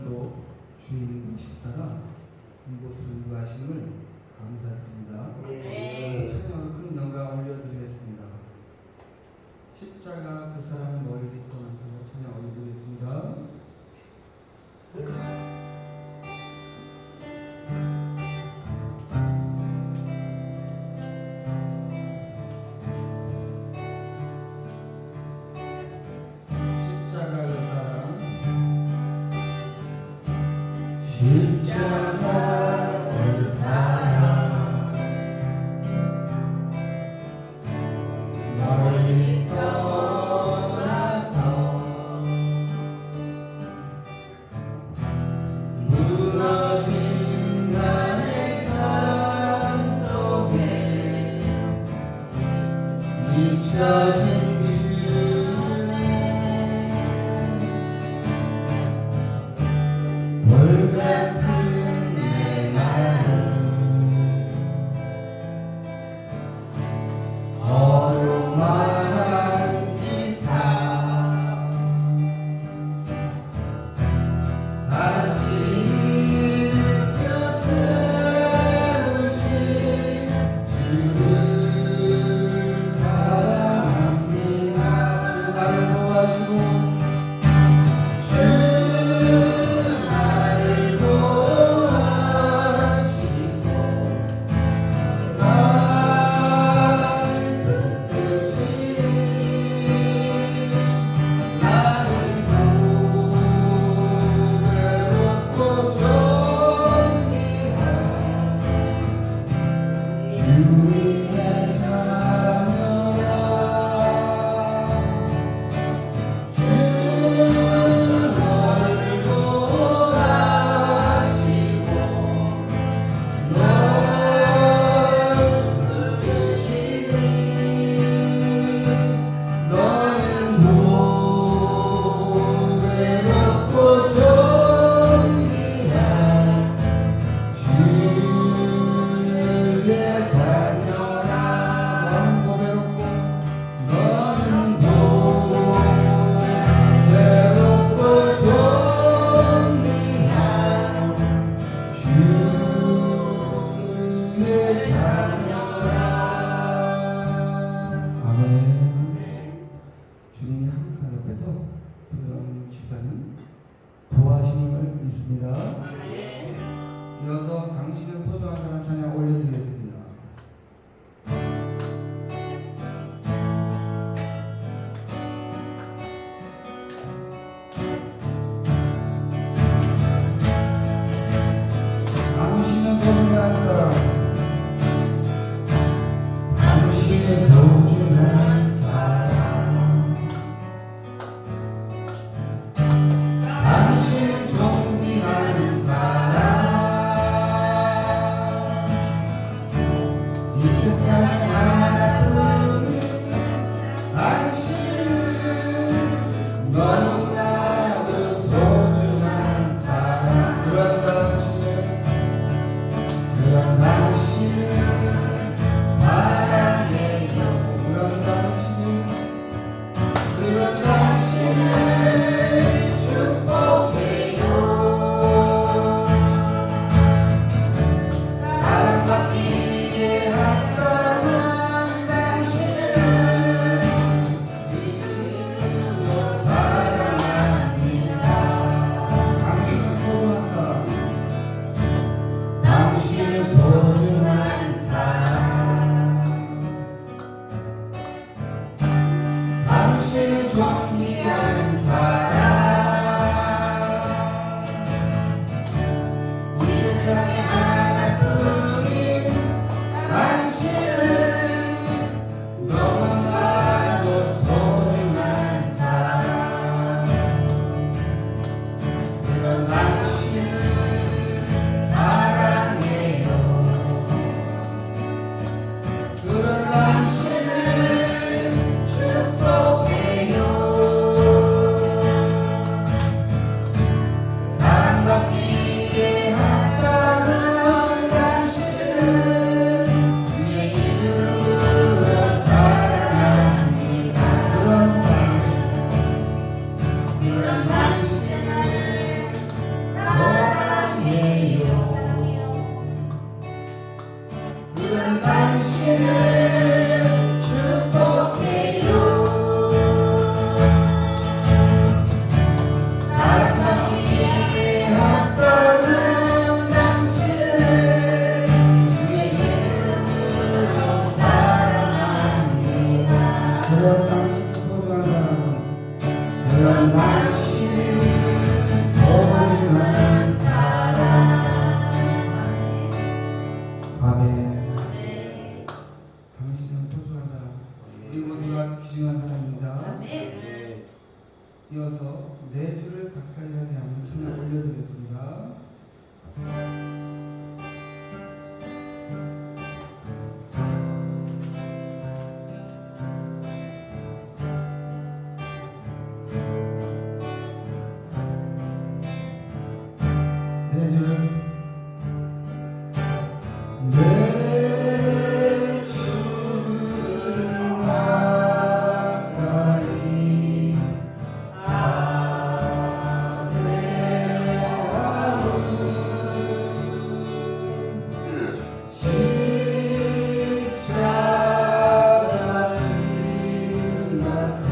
오늘도 주인 되시고 따라 이곳을 인도하심을 감사드립니다. 오늘도 찬양으로 큰 영광 올려드리겠습니다. 십자가 그 사람 멀리 떠나서 찬양 올려드리겠습니다. 십자가 그 사랑 멀리 떠나서 무너진 나의 삶 속에 잊혀진 같은 내 마음 어루만한 기사 다시 일으켜 세우신 주를 사랑합니다. 주 나를 도와주고 주님이 항상 옆에서 소영이 집사님 도와심을 믿습니다. 이어서 당신은 소중한 사람 찬양 올려드리겠습니다. 당신은 소중한 사람, 당신은 소중한 사람, 당신은 존귀한 사람, 이 세상에 하나뿐인 당신은 너무나도 소중한 사람. 그런 당신은 사랑해요. 그런 당신을 축복해요. 사랑받기에 합당한 당신을 사랑합니다. 당신은 소중한 사람, 당신은 소중한 사람, 당신은 존귀한 사람, 그런 당신은 소중한 사랑. 아멘. 당신은 소중한 사람. 우리 모두가 귀중한 사람입니다. 이어서 내 주를 가까이 하게 하는 찬양 올려드리겠습니다. 내 주를 내 주를 가까이 십자가 짐 같은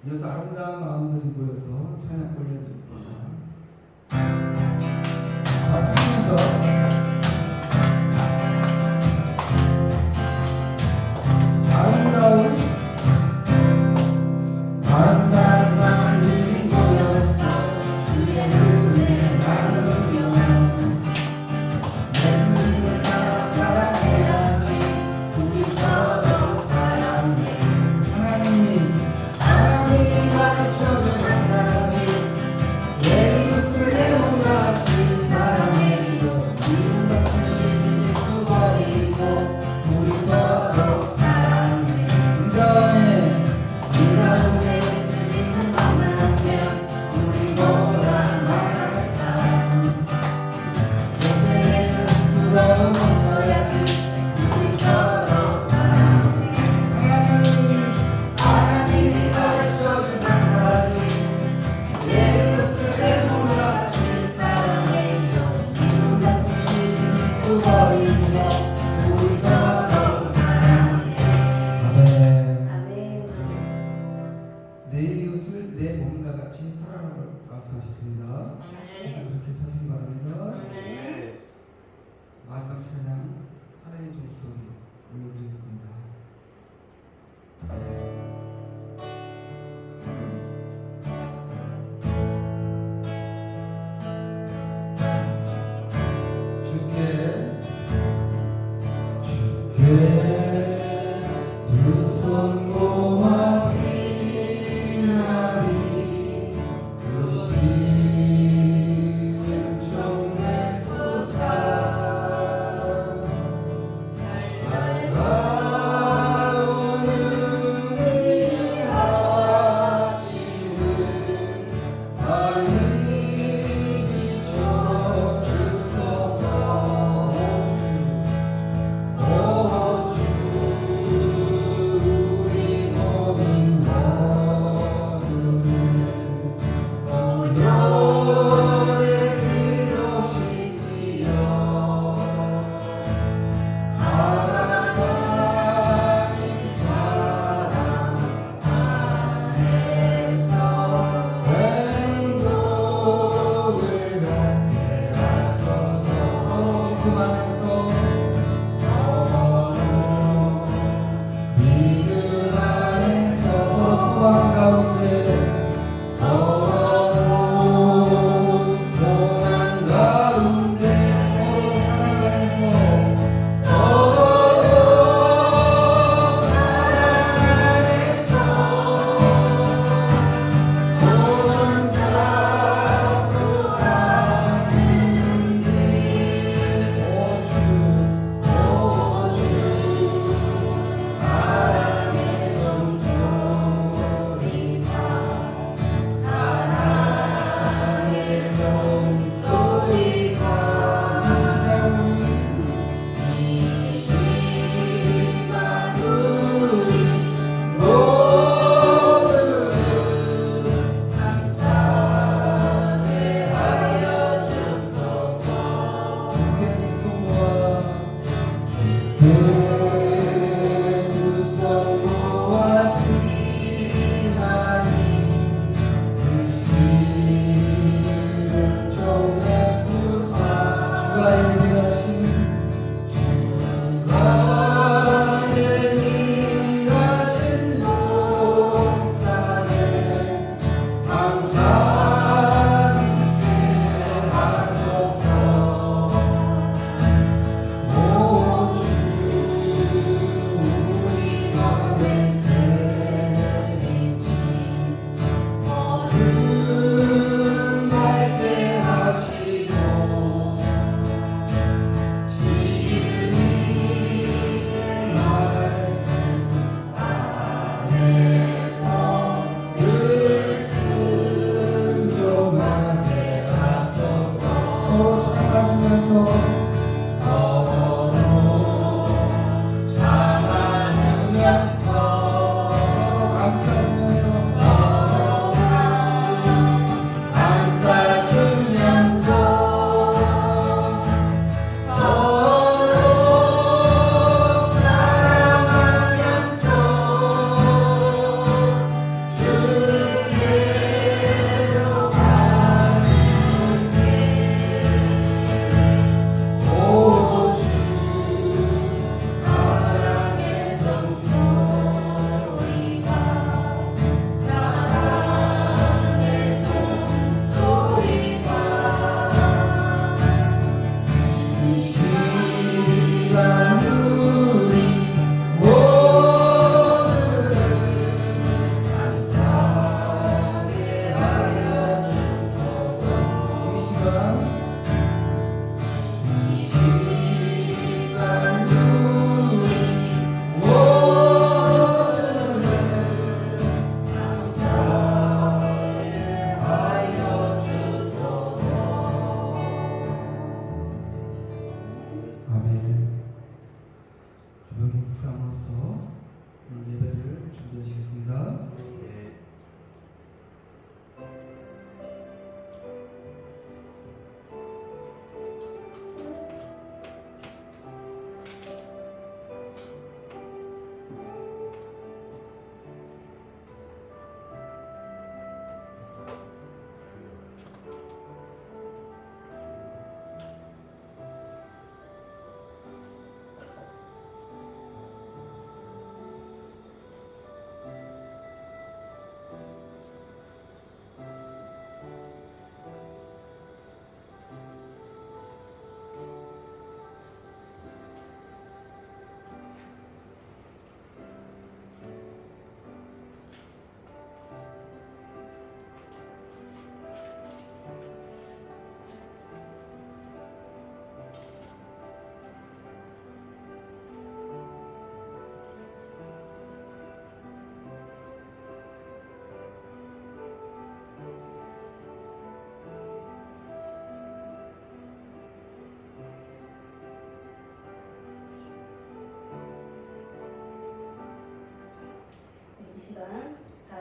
이어서 아름다운 마음들이 모여서 찬양 올려드리겠습니다. 박수면서 아름다운 하나님 끝까지 살아라고 말씀하셨습니다. 그래서 그렇게 사시기 바랍니다. 마지막 찬양 사랑의 종소리 올려드리겠습니다. 두 손 모아 비나리 그 시는 정말 부산 밝아오는 이 아침은 달리 비춰주소서.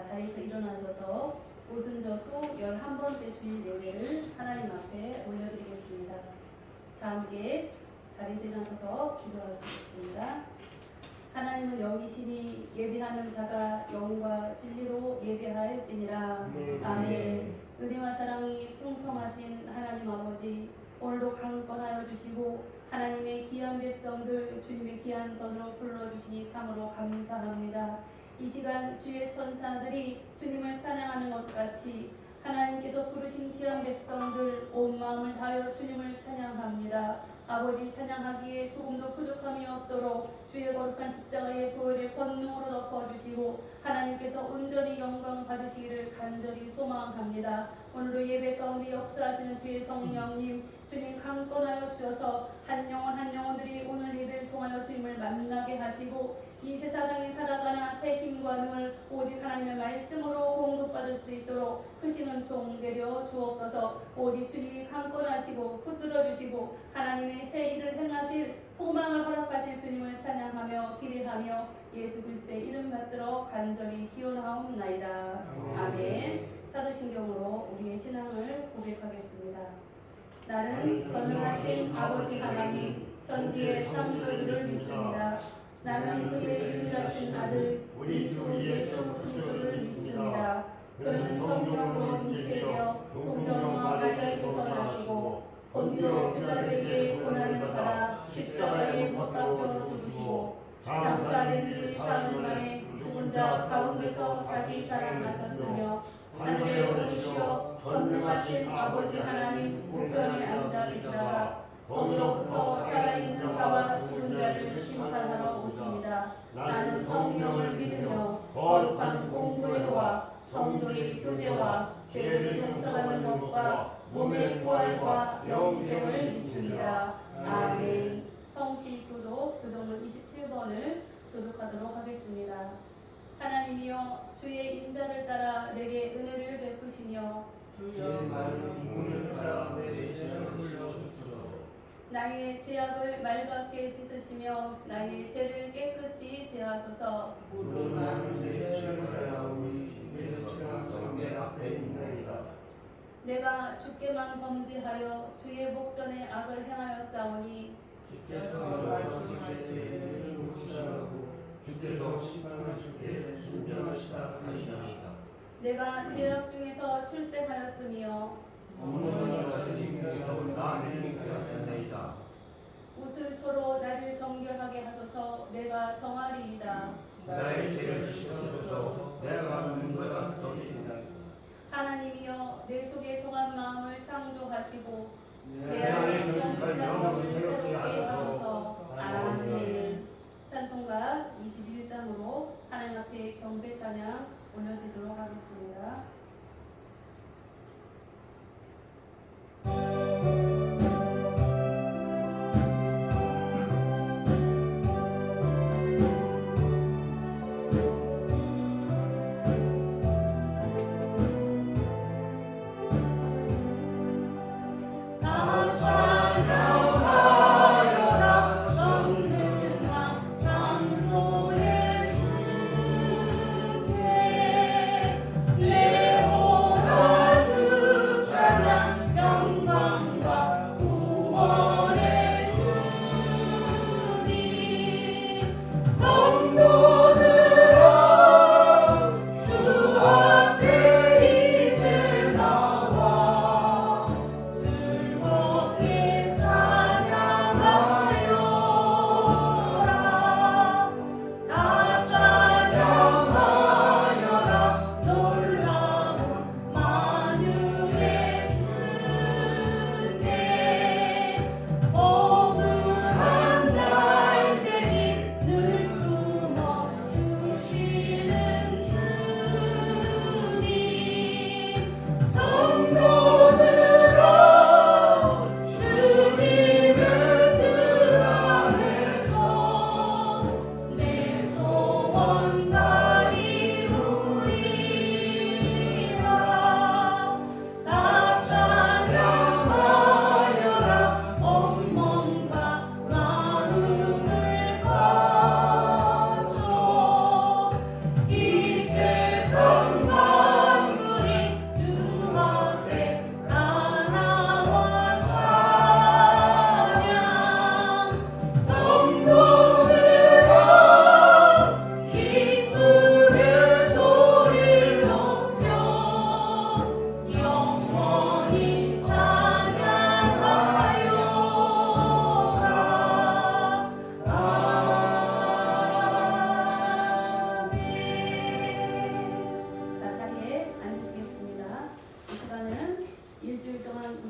자리에서 일어나셔서 오순절후 11번째 주일 예배를 하나님 앞에 올려드리겠습니다. 다 함께 자리에서 일어나셔서 기도하시겠습니다. 하나님은 영이시니 예배하는 자가 영과 진리로 예배하였지니라. 아멘. 은혜와 사랑이 풍성하신 하나님 아버지, 오늘도 강권하여 주시고 하나님의 귀한 백성들 주님의 귀한 전으로 불러주시니 참으로 감사합니다. 이 시간 주의 천사들이 주님을 찬양하는 것 같이 하나님께서 부르신 귀한 백성들 온 마음을 다하여 주님을 찬양합니다. 아버지, 찬양하기에 조금도 부족함이 없도록 주의 거룩한 십자가의 보혈의 권능으로 덮어주시고 하나님께서 온전히 영광 받으시기를 간절히 소망합니다. 오늘도 예배 가운데 역사하시는 주의 성령님, 주님 강권하여 주셔서 한 영혼 한 영혼들이 오늘 예배를 통하여 주님을 만나게 하시고 이 세상에 살아가나 새 힘과 능을 오직 하나님의 말씀으로 공급받을 수 있도록 크시는 종 내려 주옵소서. 오직 주님이 강권하시고 붙들어 주시고 하나님의 새 일을 행하실 소망을 허락하실 주님을 찬양하며 기대하며 예수 그리스도의 이름 받들어 간절히 기원하옵나이다. 아멘. 사도신경으로 우리의 신앙을 고백하겠습니다. 나는 전능하신 아버지 하나님 전지의 창조주를 믿습니다. 나는 그의 유일하신 아들 우리 주 예수 그리스도를 믿습니다. 그는 성령으로 잉태되어 동정녀 마리아에게서 나시고 본디오 빌라도에게 고난을 받아 십자가에 못 박혀 죽으시고 장사된 지 사흘 만에 죽은 자 가운데서 다시 살아나셨으며 하늘에 오르시어 전능하신 아버지 하나님 우편에 앉아 계시다가 거기로부터 살아있는 자와 죽은 자를 심판하러 오십니다. 나는 성령을 믿으며 거룩한 공교회와 성도의 교제와 죄를 용서받는 것과 몸의 부활과 영생을 믿습니다. 아멘. 성시 교독 교독문 27번을 교독하도록 하겠습니다. 하나님이여 주의 인자를 따라 내게 은혜를 베푸시며 주의 많은 문을 따라 내 죄를 흘려주소서. 나의 죄악을 맑게 씻으시며 나의 죄를 깨끗이 제하소서. 물론 나는 내 죄를 하오니 내 죄가 항상 내 앞에 있나이다. 내가 주께만 범죄하여 주의 목전에 악을 행하였사오니 주께서 말씀하실 때에 누구시라고 주께서 심판하실 때에 순전하시다 하시나이다. 내가 죄악 중에서 출생하였으며 어머니가 주님께서 나를 잉태하셨나이다. 웃을 초로 나를 정결하게 하소서. 내가 정하리이다. 나의 죄를 씻어줘서 내가 눈보다 더디다. 하나님이여 내 속에 정한 마음을 창조하시고 내 안에 정직한 영을 새롭게 하소서. 아멘. 찬송가 21장으로 하나님 앞에 경배 찬양 올려드리도록 하겠습니다.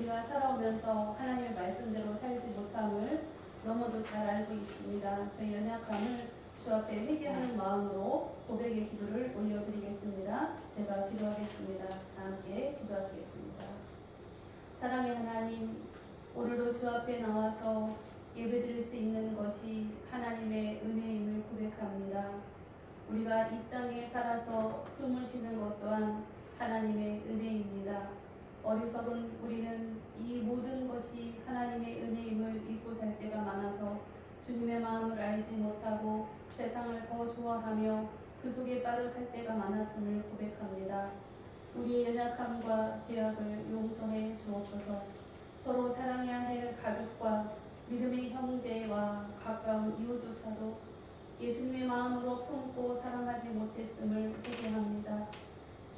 우리가 살아오면서 하나님의 말씀대로 살지 못함을 너무도 잘 알고 있습니다. 저희 연약함을 주 앞에 회개하는 마음으로 고백의 기도를 올려드리겠습니다. 제가 기도하겠습니다. 다 함께 기도하시겠습니다. 사랑의 하나님, 오늘도 주 앞에 나와서 예배드릴 수 있는 것이 하나님의 은혜임을 고백합니다. 우리가 이 땅에 살아서 숨을 쉬는 것 또한 하나님의 은혜입니다. 어리석은 우리는 이 모든 것이 하나님의 은혜임을 잊고 살 때가 많아서 주님의 마음을 알지 못하고 세상을 더 좋아하며 그 속에 빠져 살 때가 많았음을 고백합니다. 우리의 연약함과 죄악을 용서해 주옵소서. 서로 사랑해야 할 가족과 믿음의 형제와 가까운 이웃조차도 예수님의 마음으로 품고 사랑하지 못했음을 회개합니다.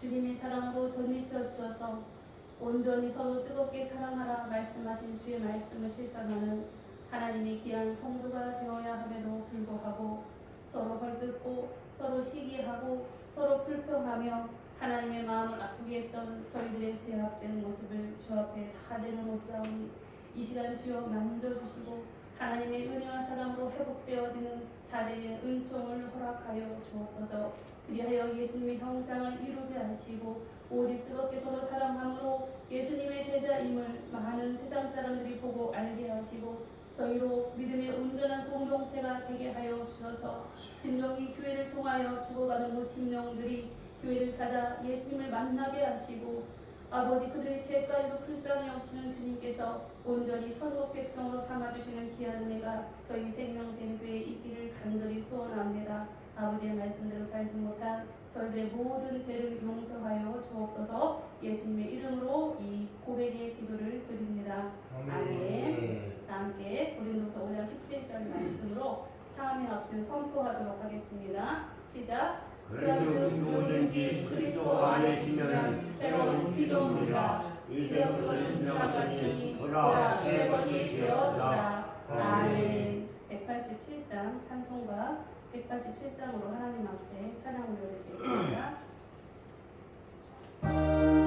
주님이 사랑으로 덧입혀 주셔서 온전히 서로 뜨겁게 사랑하라 말씀하신 주의 말씀을 실천하는 하나님의 귀한 성도가 되어야 함에도 불구하고 서로 헐뜯고 서로 시기하고 서로 불평하며 하나님의 마음을 아프게 했던 저희들의 죄악된 모습을 주 앞에 다 내려놓사오니 이 시간 주여 만져주시고 하나님의 은혜와 사랑으로 회복되어지는 사제의 은총을 허락하여 주옵소서. 그리하여 예수님의 형상을 이루게 하시고 오직 뜨겁게 서로 사랑함으로 예수님의 제자임을 많은 세상 사람들이 보고 알게 하시고 저희로 믿음의 온전한 공동체가 되게 하여 주셔서 진정이 교회를 통하여 죽어가는 무신령들이 교회를 찾아 예수님을 만나게 하시고 아버지 그들의 죄까지도 불쌍히 여기시는 주님께서 온전히 천국 백성으로 삼아주시는 귀한 은혜가 저희 생명샘교회에 있기를 간절히 소원합니다. 아버지의 말씀대로 살지 못한 저희들의 모든 죄를 용서하여 주옵소서. 예수님의 이름으로 이 고백의 기도를 드립니다. 아멘. 함께 고린도서 5장 17절 말씀으로 사함의 합심 선포하도록 하겠습니다. 시작. 그런즉 누구든지 그리스도 안에 있으면 새로운 피조물이라 이제부터는 지나갔으니 보라 새 것이 되었다. 아멘. 187장 찬송가 187장으로 하나님 앞에 찬양 올려드리겠습니다. 성령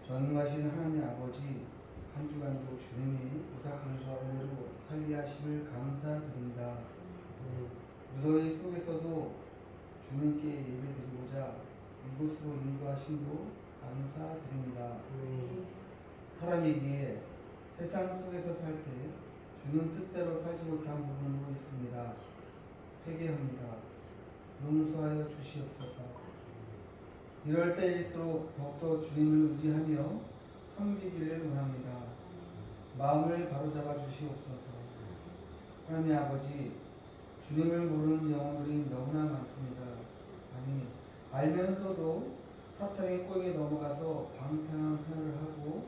전능하신 하나님 아버지, 한 주간도 주님이 보살펴주셔서 은혜로 살게 하심을 감사드립니다. 무더위 속에서도 주님께 예배드리고자 이곳으로 인도하심도 감사드립니다. 사람이기에 세상 속에서 살 때 주님 뜻대로 살지 못한 부분도 있습니다. 회개합니다. 용서하여 주시옵소서. 이럴 때일수록 더욱더 주님을 의지하며 섬기기를 원합니다. 마음을 바로잡아 주시옵소서. 하나님 아버지, 주님을 모르는 영혼들이 너무나 많습니다. 아니, 알면서도 사탄의 꼬임에 넘어가서 방탕한 생활을 하고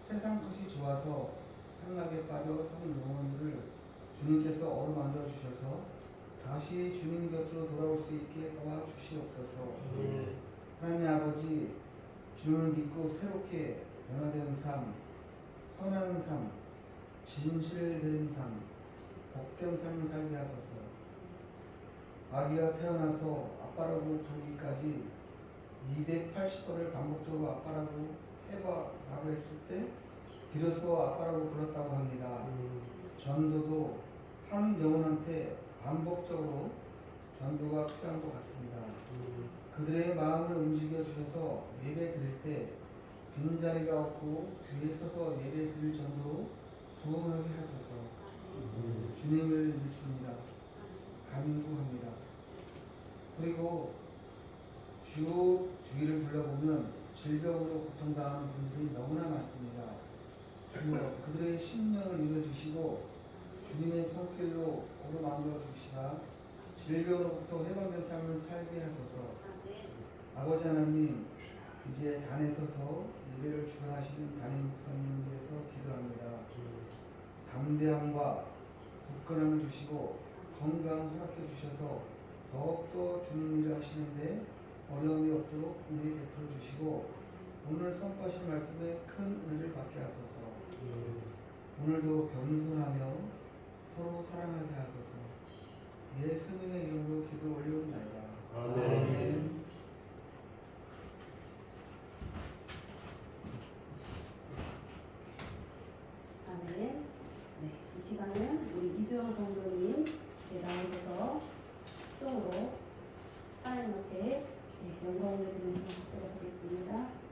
세상 것이 좋아서 향락에 빠져 사는 영혼들을 주님께서 어루만져 주셔서 다시 주님 곁으로 돌아올 수 있게 도와주시옵소서. 하나님 아버지, 주님을 믿고 새롭게 변화된 삶, 선한 삶, 진실된 삶, 복된 삶을 살게 하소서. 아기가 태어나서 아빠라고 부르기까지 280번을 반복적으로 아빠라고 해봐라고 했을 때 비로소 아빠라고 불렀다고 합니다. 전도도 한 영혼한테 반복적으로 전도가 필요한 것 같습니다. 그들의 마음을 움직여 주셔서 예배 드릴 때 빈자리가 없고 뒤에 서서 예배 드릴 정도로 부흥하게 하소서. 주님을 믿습니다. 간구합니다. 그리고 주위를 둘러보면 질병으로 고통당하는 분들이 너무나 많습니다. 주여, 그들의 심령을 읽어주시고 주님의 손길로 오르만들어 주시다 질병으로부터 해방된 삶을 살게 하소서. 아버지 하나님, 이제 단에 서서 예배를 주관하시는 담임 목사님 위해서 기도합니다. 담대함과 굳건함을 주시고 건강 허락해 주셔서 더욱더 주님 일을 하시는데 어려움이 없도록 은혜 베풀어 주시고 오늘 선포하신 말씀에 큰 은혜를 받게 하소서. 오늘도 겸손하며 서로 사랑하게 하소서. 예수님의 이름으로 기도 올려옵나이다. 아멘. 아멘. 네, 이 시간은 우리 이수영 성도님 나오셔서 수영으로 하나님 앞에 영광을 드리는 시간 갖도록 하겠습니다.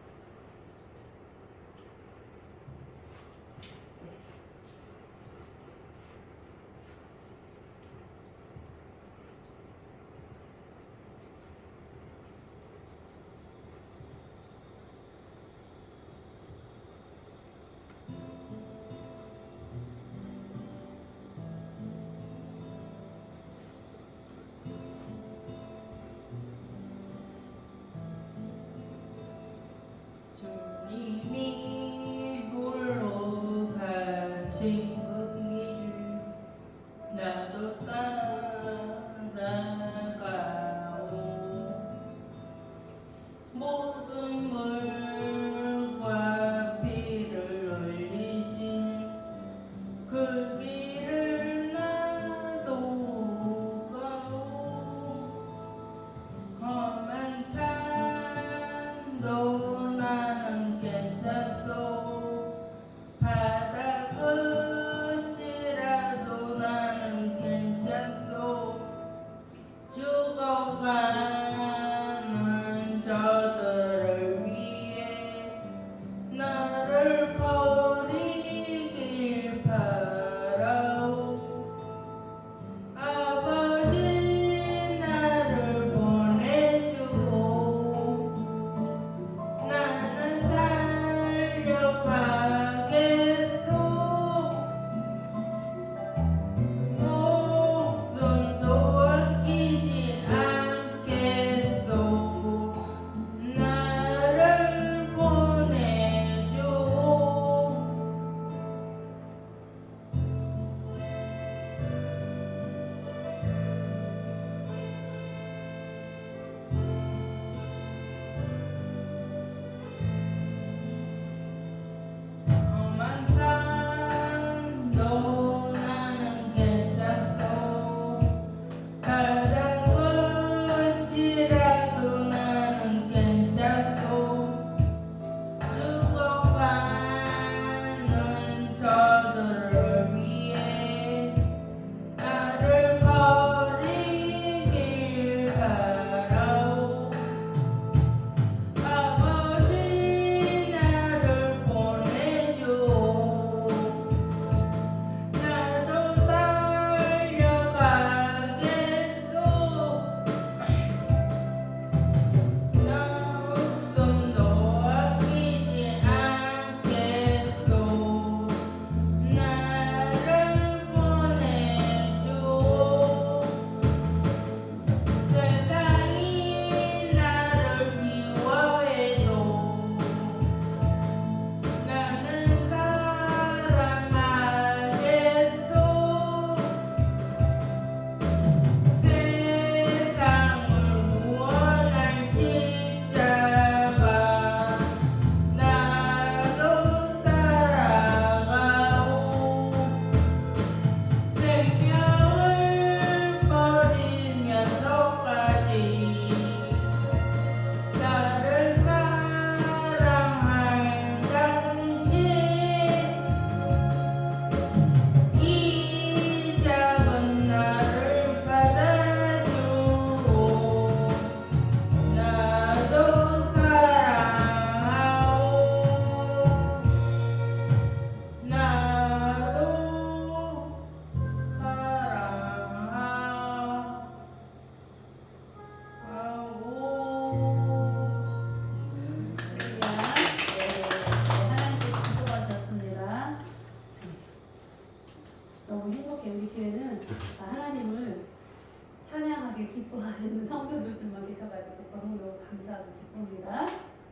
감사하고 기쁩니다.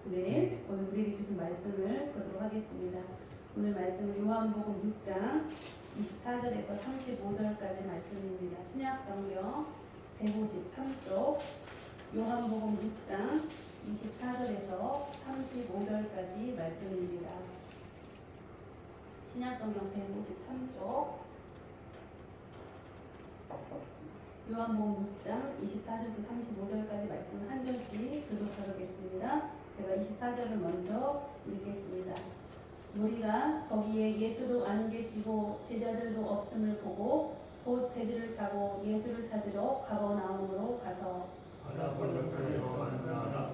네, 오늘 우리에게 주신 말씀을 보도록 하겠습니다. 오늘 말씀은 요한복음 6장 24절에서 35절까지 말씀입니다. 신약성경 153쪽 요한복음 6장 24절에서 35절까지 말씀입니다. 신약성경 153쪽 요한복음 6장 24절에서 35절까지 말씀 한 절씩 교독하겠습니다. 제가 24절을 먼저 읽겠습니다. 무리가 거기에 예수도 안 계시고 제자들도 없음을 보고 곧 배들을 타고 예수를 찾으러 가버나움으로 가서 바다 건너편에서 만나라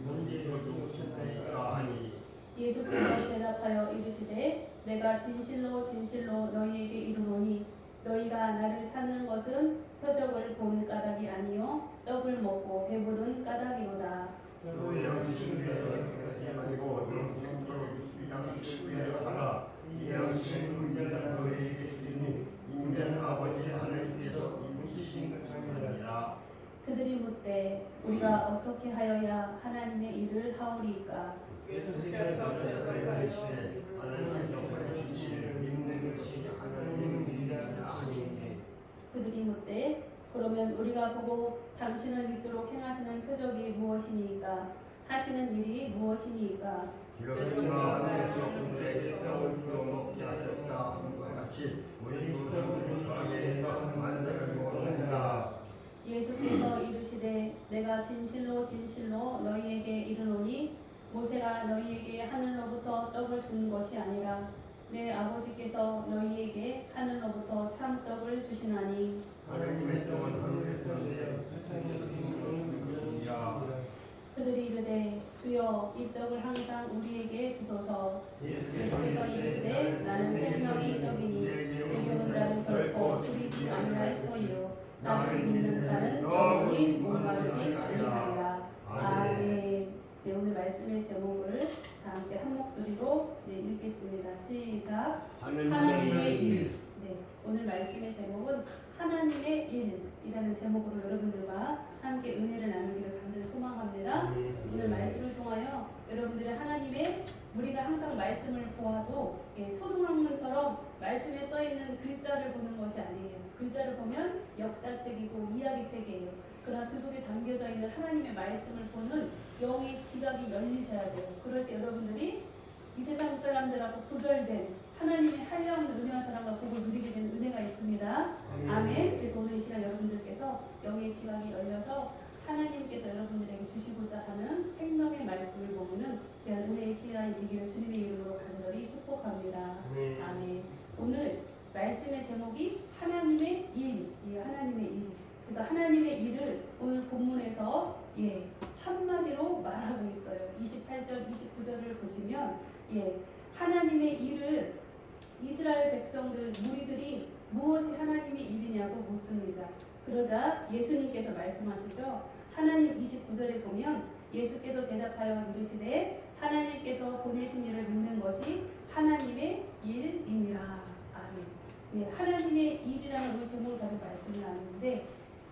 문지로 죽으셨나이까 하니 예수께서 대답하여 이르시되 내가 진실로 진실로 너희에게 이르노니 너희가 나를 찾는 것은 표적을 본 까닭이 아니요 떡을 먹고 배부른 까닭이로다. 너희가 준비하지 말고 영생토록 준비하라. 이 양식은 내가 너희에게 주니 인자는 아버지 하나님께서 이루시신 것이니라. 그들이 묻되 우리가 어떻게 하여야 하나님의 일을 하오리이까. 예수께서 대답하시되 하나님께서 보내주신 믿는 것이 하나님의 일이라 하시니 그들이 묻되 그러면 우리가 보고 당신을 믿도록 행하시는 표적이 무엇이니까 하시는 일이 무엇이니까. 그러니까 하나님께서 그들에게 떡을 주어 먹게 하셨다 하는 것 같이 우리 조상을 가게 해서 만나를 먹는다. 예수께서 이르시되 내가 진실로 진실로 너희에게 이르노니 모세가 너희에게 하늘로부터 떡을 준 것이 아니라 내 아버지께서 너희에게 하늘로부터 참 떡을 주시나니. 하나님의 떡은 하늘에서 내려주시느니라. 그들이 이르되 주여 이 떡을 항상 우리에게 주소서. 예수께서 이르시되 나는 생명의 떡이니 내게 온 자는 결코 줄이지 아니할 터이요 나를 믿는 자는 영원히 목마르지 아니하리라. 아멘. 네, 오늘 말씀의 제목을 다 함께 한 목소리로 읽겠습니다. 시작. 하나님의 일. 네, 오늘 말씀의 제목은 하나님의 일이라는 제목으로 여러분들과 함께 은혜를 나누기를 간절히 소망합니다. 오늘 말씀을 통하여 여러분들이 하나님의 우리가 항상 말씀을 보아도 초등학문처럼 말씀에 써있는 글자를 보는 것이 아니에요. 글자를 보면 역사책이고 이야기책이에요. 그러나 그 속에 담겨져 있는 하나님의 말씀을 보는 영의 지각이 열리셔야 돼요. 그럴 때 여러분들이 이 세상 사람들하고 구별된 하나님의 한량없는 은혜한 사람과 복을 누리게 되는 은혜가 있습니다. 아멘. 그래서 오늘 이 시간 여러분들께서 영의 지각이 열려서 하나님께서 여러분들에게 주시고자 하는 생명의 말씀을 보는 귀한 은혜의 시간이 되기를 주님의 이름으로 간절히 축복합니다. 아멘. 오늘 말씀의 제목이 하나님의 일이에요. 하나님의 일. 그래서 하나님의 일을 오늘 본문에서 한마디로 말하고 있어요. 28절, 29절을 보시면 하나님의 일을 이스라엘 백성들, 무리들이 무엇이 하나님의 일이냐고 묻습니다. 그러자 예수님께서 말씀하시죠. 하나님 29절에 보면 예수께서 대답하여 이르시되 하나님께서 보내신 일을 믿는 것이 하나님의 일이니라. 아멘. 네, 하나님의 일이라는 오늘 제목을 가지고 말씀을 나누는데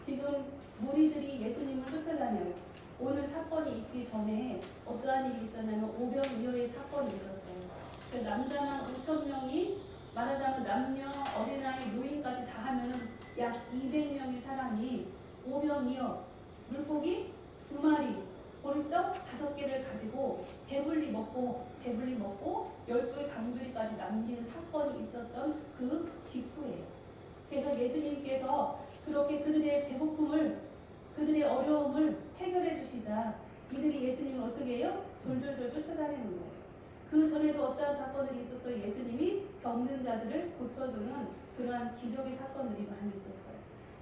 지금 무리들이 예수님을 쫓아다녀요. 오늘 사건이 있기 전에 어떠한 일이 있었냐면 오병이어의 사건이 있었어요. 남자만 5,000명이 말하자면 남녀, 어린아이, 노인까지 다 하면은 약 200명의 사람이 오병이어 물고기 2마리, 보리떡 5개를 가지고 배불리 먹고 12의 강주리까지 남긴 사건이 있었던 그 직후예요. 그래서 예수님께서 그렇게 그들의 배고픔을, 그들의 어려움을 해결해 주시자 이들이 예수님을 어떻게 해요? 졸졸졸 쫓아다니는 거예요. 그 전에도 어떠한 사건들이 있었어요. 예수님이 병든 자들을 고쳐주는 그러한 기적의 사건들이 많이 있었어요.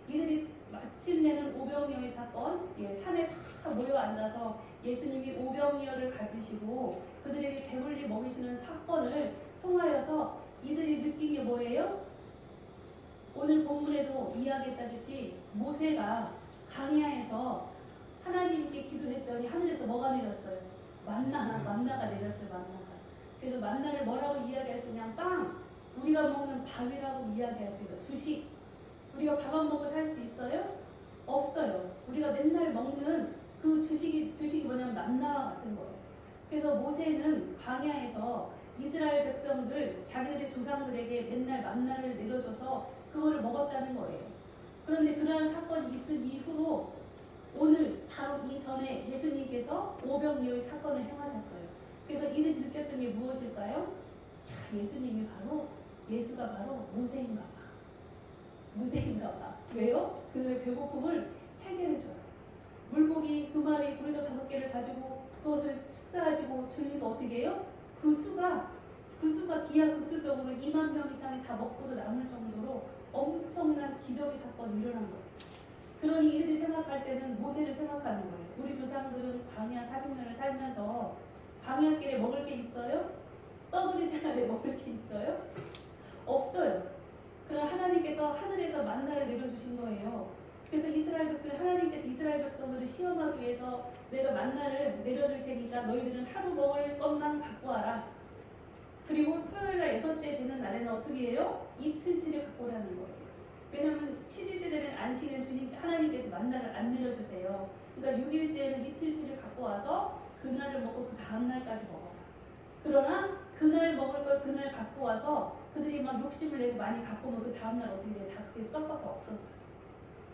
이들이 마침내는 오병이어의 사건, 산에 다 모여 앉아서 예수님이 오병이어를 가지시고 그들에게 배불리 먹이시는 사건을 통하여서 이들이 느낀 게 뭐예요? 오늘 본문에도 이야기했다시피 모세가 광야에서 하나님께 기도했더니 하늘에서 뭐가 내렸어요? 만나가 내렸어요. 만나가. 그래서 만나를 뭐라고 이야기할 수 있냐? 빵! 우리가 먹는 밥이라고 이야기할 수 있어요. 주식. 우리가 밥 안 먹고 살 수 있어요? 없어요. 우리가 맨날 먹는 그 주식이 만나와 같은 거예요. 그래서 모세는 광야에서 이스라엘 백성들 자기들의 조상들에게 맨날 만나를 내려줘서 그거를 먹었다는 거예요. 그런데 그러한 사건이 있은 이후로 오늘 바로 이전에 예수님께서 오병이어의 사건을 행하셨어요. 그래서 이들이 느꼈던 게 무엇일까요? 예수가 바로 모세인가 봐. 모세인가 봐. 왜요? 그들의 배고픔을 해결해줘요. 물고기 2마리, 굴젓 5개를 가지고 그것을 축사하시고 주니까 어떻게 해요? 그 수가 기하급수적으로 2만 명 이상이 다 먹고도 남을 정도로 엄청난 기적의 사건이 일어난 거예요. 그러니 이들이 생각할 때는 모세를 생각하는 거예요. 우리 조상들은 광야 40년을 살면서 광야길에 먹을 게 있어요? 떠돌이 생활에 먹을 게 있어요? 없어요. 그럼 하나님께서 하늘에서 만나를 내려주신 거예요. 그래서 하나님께서 이스라엘 백성들을 시험하기 위해서 내가 만나를 내려줄 테니까 너희들은 하루 먹을 것만 갖고 와라. 그리고 토요일날 6째 되는 날에는 어떻게 해요? 이틀치를 갖고 오라는 거예요. 왜냐하면 7일째 되는 안식일은 주님 하나님께서 만나를 안 내려주세요. 그러니까 6일째는 이틀치를 갖고 와서 그날을 먹고 그 다음날까지 먹어라. 그러나 그날 먹을 걸 그날 갖고 와서 그들이 막 욕심을 내고 많이 갖고 오면 그 다음날 어떻게 돼요? 다 그게 썩어서 없어져요.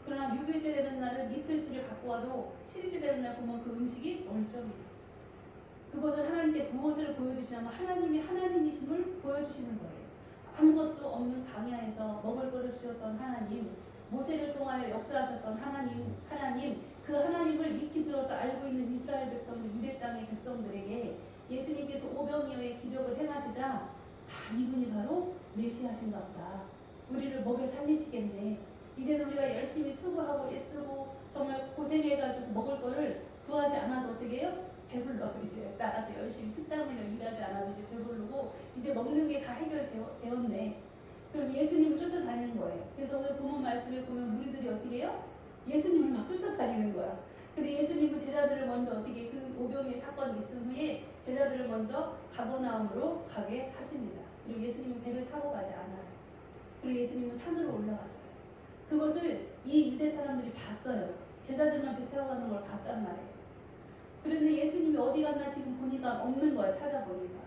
그러나 6일째 되는 날은 이틀치를 갖고 와도 7일째 되는 날 보면 그 음식이 멀쩡해요. 그것을 하나님께서 무엇을 보여주시냐면 하나님이 하나님이심을 보여주시는 거예요. 아무것도 없는 광야에서 먹을 것을 주셨던 하나님, 모세를 통하여 역사하셨던 하나님, 그 하나님을 익히 들어서 알고 있는 이스라엘 백성들, 유대 땅의 백성들에게 예수님께서 오병이어의 기적을 행하시자 이분이 바로 메시아신가 보다. 우리를 먹여 살리시겠네. 이제는 우리가 열심히 수고하고 애쓰고 정말 고생해가지고 먹을 거를 구하지 않아도 어떻게 해요? 배불러. 이제 따라서 열심히 피땀 흘려 일하지 않아도 이제 배부르고 이제 먹는 게 다 해결되었네. 그래서 예수님을 쫓아다니는 거예요. 그래서 오늘 본문 말씀에 보면 무리들이 어떻게 해요? 예수님을 막 쫓아다니는 거야. 근데 예수님은 제자들을 먼저 어떻게 그 오병이의 사건이 있은 후에 제자들을 먼저 가버나움으로 가게 하십니다. 그리고 예수님은 배를 타고 가지 않아요. 그리고 예수님은 산으로 올라가셔요. 그것을 이 유대 사람들이 봤어요. 제자들만 배 타고 가는 걸 봤단 말이에요. 그런데 예수님이 어디 갔나 지금 보니까 없는 거야. 찾아보니까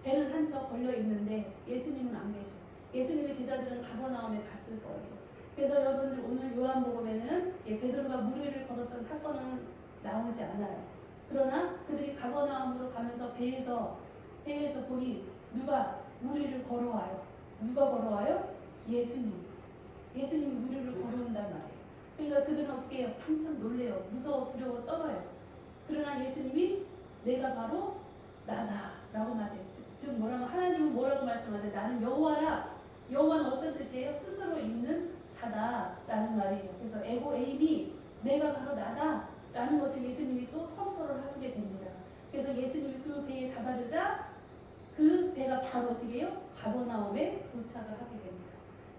배는 한 척 걸려 있는데 예수님은 안 계셔. 예수님의 제자들은 가버나움에 갔을 거예요. 그래서 여러분들 오늘 요한복음에는 베드로가 무리를 걸었던 사건은 나오지 않아요. 그러나 그들이 가버나움으로 가면서 배에서 보니 누가 무리를 걸어와요. 누가 걸어와요? 예수님이 무리를 걸어온단 말이에요. 그러니까 그들은 어떻게 해요? 한참 놀래요. 무서워 두려워 떨어요. 그러나 예수님이 내가 바로 나다 라고 말해요. 즉 하나님은 뭐라고 말씀하세요? 나는 여호와라. 여호와는 어떤 뜻이에요? 스스로 있는 자다 라는 말이에요. 그래서 에고 에임이 내가 바로 나다 라는 것을 예수님이 또 선포를 하시게 됩니다. 그래서 예수님이 그 배에 다다르자 그 배가 바로 어떻게 해요? 가버나움에 도착을 하게 됩니다.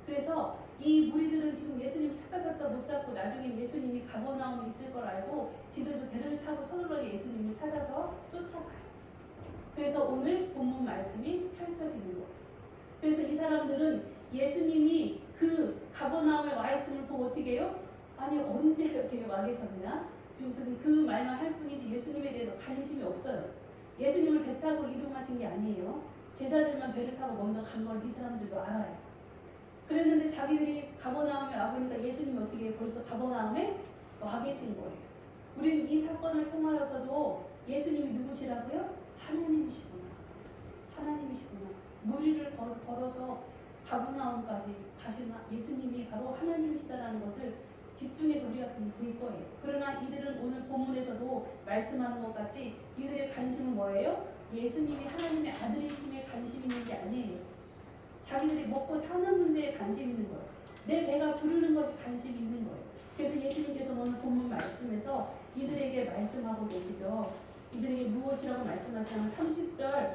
그래서 이 무리들은 지금 예수님을 찾다 못 잡고 나중에 예수님이 가버나움에 있을 걸 알고 지들도 배를 타고 서둘러게 예수님을 찾아서 쫓아가요. 그래서 오늘 본문 말씀이 펼쳐지는 거예요. 그래서 이 사람들은 예수님이 그 가버나움에 와 있음을 보고 어떻게 해요? 아니 언제 이렇게 와 계셨냐? 그래서 그 말만 할 뿐이지 예수님에 대해서 관심이 없어요. 예수님을 배 타고 이동하신 게 아니에요. 제자들만 배를 타고 먼저 간 걸 이 사람들도 알아요. 그랬는데 자기들이 가버나움에 와보니까 예수님이 어떻게 해요? 벌써 가버나움에 와 계신 거예요. 우리는 이 사건을 통하여서도 예수님이 누구시라고요? 하나님이시구나. 무리를 걸어서 가버나움까지 가신 예수님이 바로 하나님이시다라는 것을 집중해서 우리가 볼 거예요. 그러나 이들은 오늘 본문에서도 말씀하는 것 같이 이들의 관심은 뭐예요? 예수님이 하나님의 아들이심에 관심 있는 게 아니에요. 자기들이 먹고 사는 문제에 관심 있는 거예요. 내 배가 부르는 것이 관심 있는 거예요. 그래서 예수님께서 오늘 본문 말씀에서 이들에게 말씀하고 계시죠. 이들에게 무엇이라고 말씀하시냐면 30절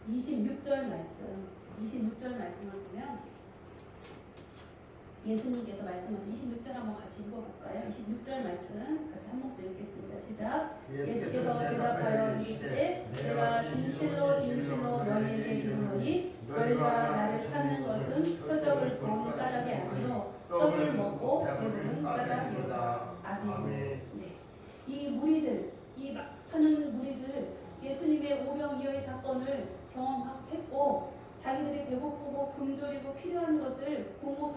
26절 말씀을 보면 예수님께서 말씀하신 26절 한번 같이 읽어볼까요? 26절 말씀 같이 한 목소리 읽겠습니다. 시작. 예수께서 대답하여 이르시되 내가 진실로 너희에게 이르노니 너희가 나를 찾는 것은 표적을 본 까닭이 아니요 떡을 먹고 배부른 까닭이로다. 아멘.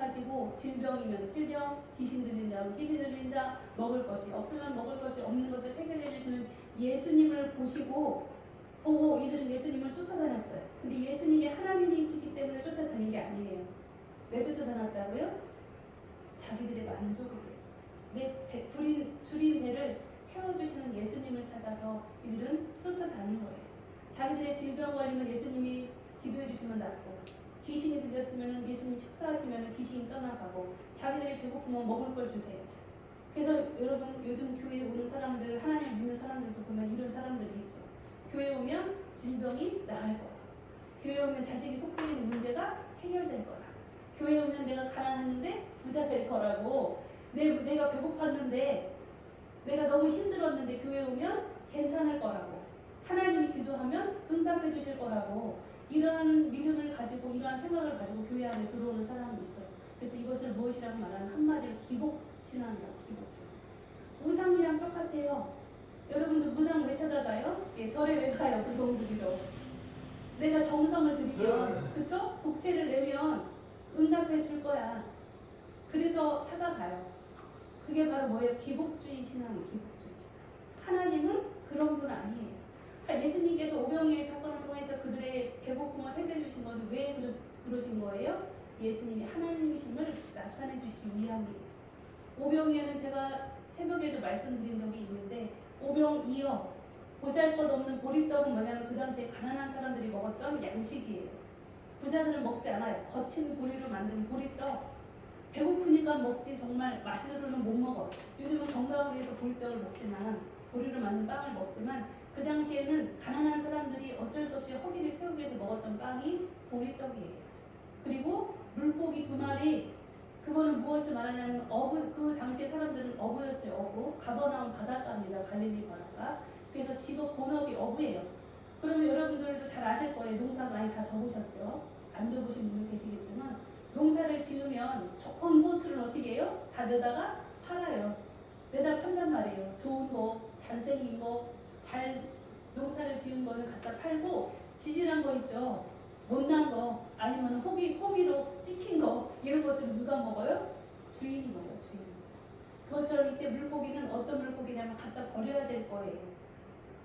하시고 질병이면 질병, 귀신 들린 자면 귀신 들린 자, 먹을 것이 없으면 먹을 것이 없는 것을 해결해 주시는 예수님을 보고 이들은 예수님을 쫓아다녔어요. 근데 예수님이 하나님이시기 때문에 쫓아다닌 게 아니에요. 왜 쫓아다녔다고요? 자기들의 만족을 위해서. 줄인 배를 채워주시는 예수님을 찾아서 이들은 쫓아다닌 거예요. 자기들의 질병 걸리면 예수님이 기도해 주시면 낫고, 귀신이 들렸으면 예수님이 축사하시면 귀신이 떠나가고, 자기들이 배고프면 먹을 걸 주세요. 그래서 여러분 요즘 교회에 오는 사람들, 하나님을 믿는 사람들도 보면 이런 사람들이 있죠. 교회 오면 질병이 나을 거라. 교회 오면 자식이 속썩이는 문제가 해결될 거라. 교회 오면 내가 가난했는데 부자 될 거라고. 내가 배고팠는데, 내가 너무 힘들었는데 교회 오면 괜찮을 거라고. 하나님이 기도하면 응답해 주실 거라고. 이러한 믿음을 가지고, 이러한 생각을 가지고 교회 안에 들어오는 사람이 있어요. 그래서 이것을 무엇이라고 말하는, 한마디로 기복신앙이라고. 기복신앙. 우상이랑 똑같아요. 여러분들 무당 왜 찾아가요? 예, 절에 왜 가요? 불공 드리러. 내가 정성을 들이면, 그쵸? 복채를 내면 응답해 줄 거야. 그래서 찾아가요. 그게 바로 뭐예요? 기복주의 신앙이에요. 기복주의 신앙. 하나님은 그런 분 아니에요. 예수님께서 오병이어의 사건을 통해서 그들의 배고픔을 해결해 주신 건 왜 그러신 거예요? 예수님이 하나님이심을 나타내 주시기 위함이에요. 오병이어는 제가 새벽에도 말씀드린 적이 있는데, 오병이어, 보잘것없는 보리떡은 뭐냐면 그 당시에 가난한 사람들이 먹었던 양식이에요. 부자들은 먹지 않아요. 거친 보리로 만든 보리떡. 배고프니까 먹지, 정말 맛으로는 못 먹어. 요즘은 건강을 위해서 보리떡을 먹지만, 보리로 만든 빵을 먹지만, 그 당시에는 가난한 사람들이 어쩔 수 없이 허기를 채우기 위해서 먹었던 빵이 보리떡이에요. 그리고 물고기 2마리, 그거는 무엇을 말하냐면 그 당시에 사람들은 어부였어요. 어부. 가버나움 바닷가입니다. 갈릴리 바닷가. 그래서 직업 본업이 어부예요. 그러면 여러분들도 잘 아실 거예요. 농사 많이 다 적으셨죠. 안 적으신 분들 계시겠지만, 농사를 지으면 좋은 소출은 어떻게 해요? 다 내다가 팔아요. 내다 판단 말이에요. 좋은 거, 잘생긴 거, 잘 농사를 지은 거는 갖다 팔고, 지질한 거 있죠. 못난 거, 아니면 호미로 찍힌 거, 이런 것들은 누가 먹어요? 주인이 먹어요. 주인. 그것처럼 이때 물고기는 어떤 물고기냐면 갖다 버려야 될 거예요.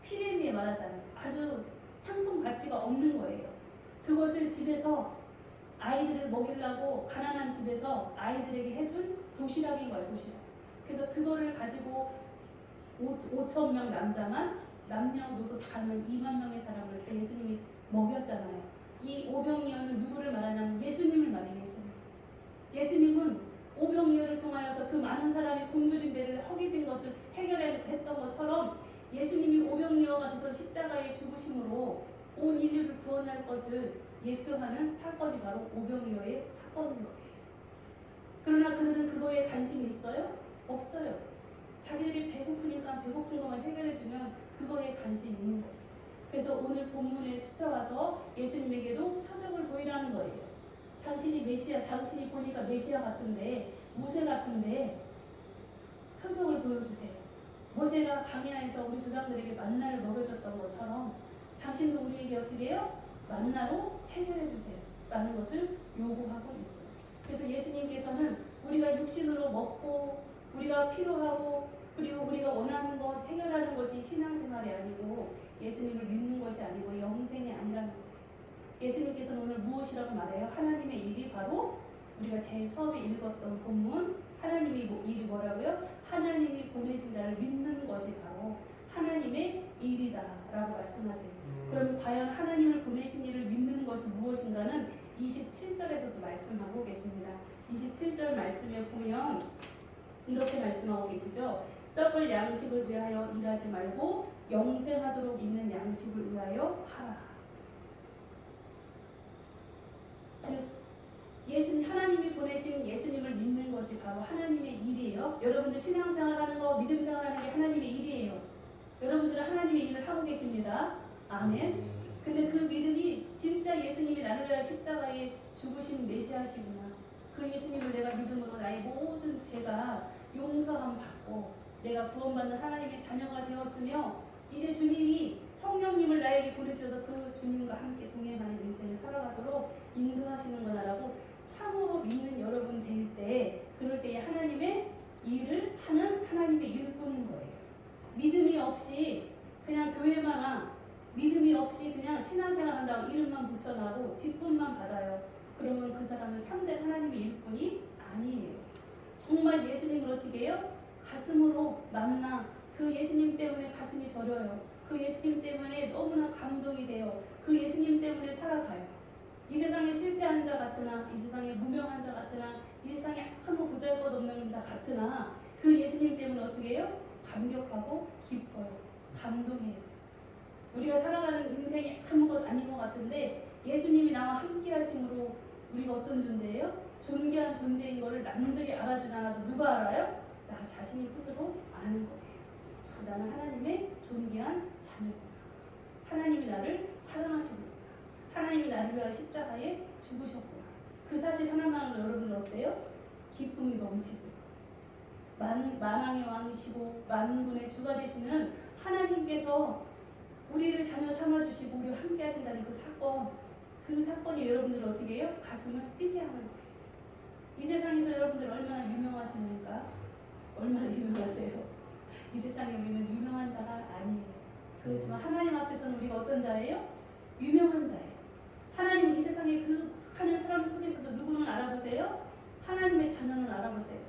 피레미에 말하자면 아주 상품 가치가 없는 거예요. 그것을 집에서 아이들을 먹이려고 가난한 집에서 아이들에게 해준 도시락인 거예요. 도시락. 그래서 그거를 가지고 5,000명 남자만, 남녀노소 다 하면 2만 명의 사람을 다 예수님이 먹였잖아요. 이 오병이어는 누구를 말하냐면 예수님을 말해요. 예수님은 오병이어를 통하여서 그 많은 사람이 굶주린 배를 허기진 것을 해결했던 것처럼, 예수님이 오병이어가 돼서 십자가에 죽으심으로 온 인류를 구원할 것을 예표하는 사건이 바로 오병이어의 사건인 거예요. 그러나 그들은 그거에 관심이 있어요? 없어요. 자기들이 배고프니까 배고픈 것만 해결해주면 그거에 관심이 있는 거예요. 그래서 오늘 본문에 쫓아와서 예수님에게도 표적을 보이라는 거예요. 당신이 메시아, 당신이 보니까 메시아 같은데, 모세 같은데 표적을 보여주세요. 모세가 광야에서 우리 조상들에게 만나를 먹여줬던 것처럼 당신도 우리에게 어떻게 해요? 만나로 해결해 주세요. 라는 것을 요구하고 있어요. 그래서 예수님께서는 우리가 육신으로 먹고, 우리가 필요하고, 그리고 우리가 원하는 것 해결하는 것이 신앙생활이 아니고, 예수님을 믿는 것이 아니고 영생이 아니라는 거예요. 예수님께서는 오늘 무엇이라고 말해요? 하나님의 일이 바로 우리가 제일 처음에 읽었던 본문, 하나님의 일이 뭐라고요? 하나님이 보내신 자를 믿는 것이 바로 하나님의 일이다 라고 말씀하세요. 그러면 과연 하나님을 보내신 일을 믿는 것이 무엇인가는 27절에서도 말씀하고 계십니다. 27절 말씀에 보면 이렇게 말씀하고 계시죠. 썩을 양식을 위하여 일하지 말고 영생하도록 있는 양식을 위하여 하라. 즉 하나님이 보내신 예수님을 믿는 것이 바로 하나님의 일이에요. 여러분들 신앙생활하는 거, 믿음생활하는 게 하나님의 일이에요. 여러분들은 하나님의 일을 하고 계십니다. 아멘. 근데 그 믿음이 진짜 예수님이 나를 위하여 십자가에 죽으신 메시아시구나. 그 예수님을 내가 믿음으로 나의 모든 죄가 용서함 받고 내가 구원받는 하나님의 자녀가 되었으며, 이제 주님이 성령님을 나에게 보내주셔서 그 주님과 함께 동행하는 인생을 살아가도록 인도하시는구나라고 참으로 믿는 여러분 될 때, 그럴 때에 하나님의 일을 하는 하나님의 일꾼인 거예요. 믿음이 없이 그냥 교회만 와, 믿음이 없이 그냥 신앙생활 한다고 이름만 붙여놔고 직분만 받아요. 그러면 그 사람은 참된 하나님의 일꾼이 아니에요. 정말 예수님을 어떻게 해요? 가슴으로 만나 그 예수님 때문에 가슴이 저려요. 그 예수님 때문에 너무나 감동이 돼요. 그 예수님 때문에 살아가요. 이 세상에 실패한 자 같으나, 이 세상에 무명한 자 같으나, 이 세상에 아무 보잘것없는 자 같으나 그 예수님 때문에 어떻게 해요? 감격하고 기뻐요. 감동해요. 우리가 살아가는 인생이 아무것 아닌 것 같은데 예수님이 나와 함께 하심으로 우리가 어떤 존재예요? 존귀한 존재인 것을 남들이 알아주지 않아도 누가 알아요? 나 자신이 스스로 아는 거예요. 나는 하나님의 존귀한 자녀구나. 하나님이 나를 사랑하시구나. 하나님이 나를 위하여 십자가에 죽으셨구나. 그 사실 하나만으로 여러분들 어때요? 기쁨이 넘치죠. 만왕의 왕이시고 만군의 주가 되시는 하나님께서 우리를 자녀 삼아주시고 우리와 함께 하신다는 그 사건이 여러분들을 어떻게 해요? 가슴을 뛰게 하는 거예요. 이 세상에서 여러분들 얼마나 유명하십니까? 얼마나 유명하세요? 이 세상에 우리는 유명한 자가 아니에요. 그렇지만 하나님 앞에서는 우리가 어떤 자예요? 유명한 자예요. 하나님 이 세상에 그 하는 사람 속에서도 누구는 알아보세요? 하나님의 자녀는 알아보세요.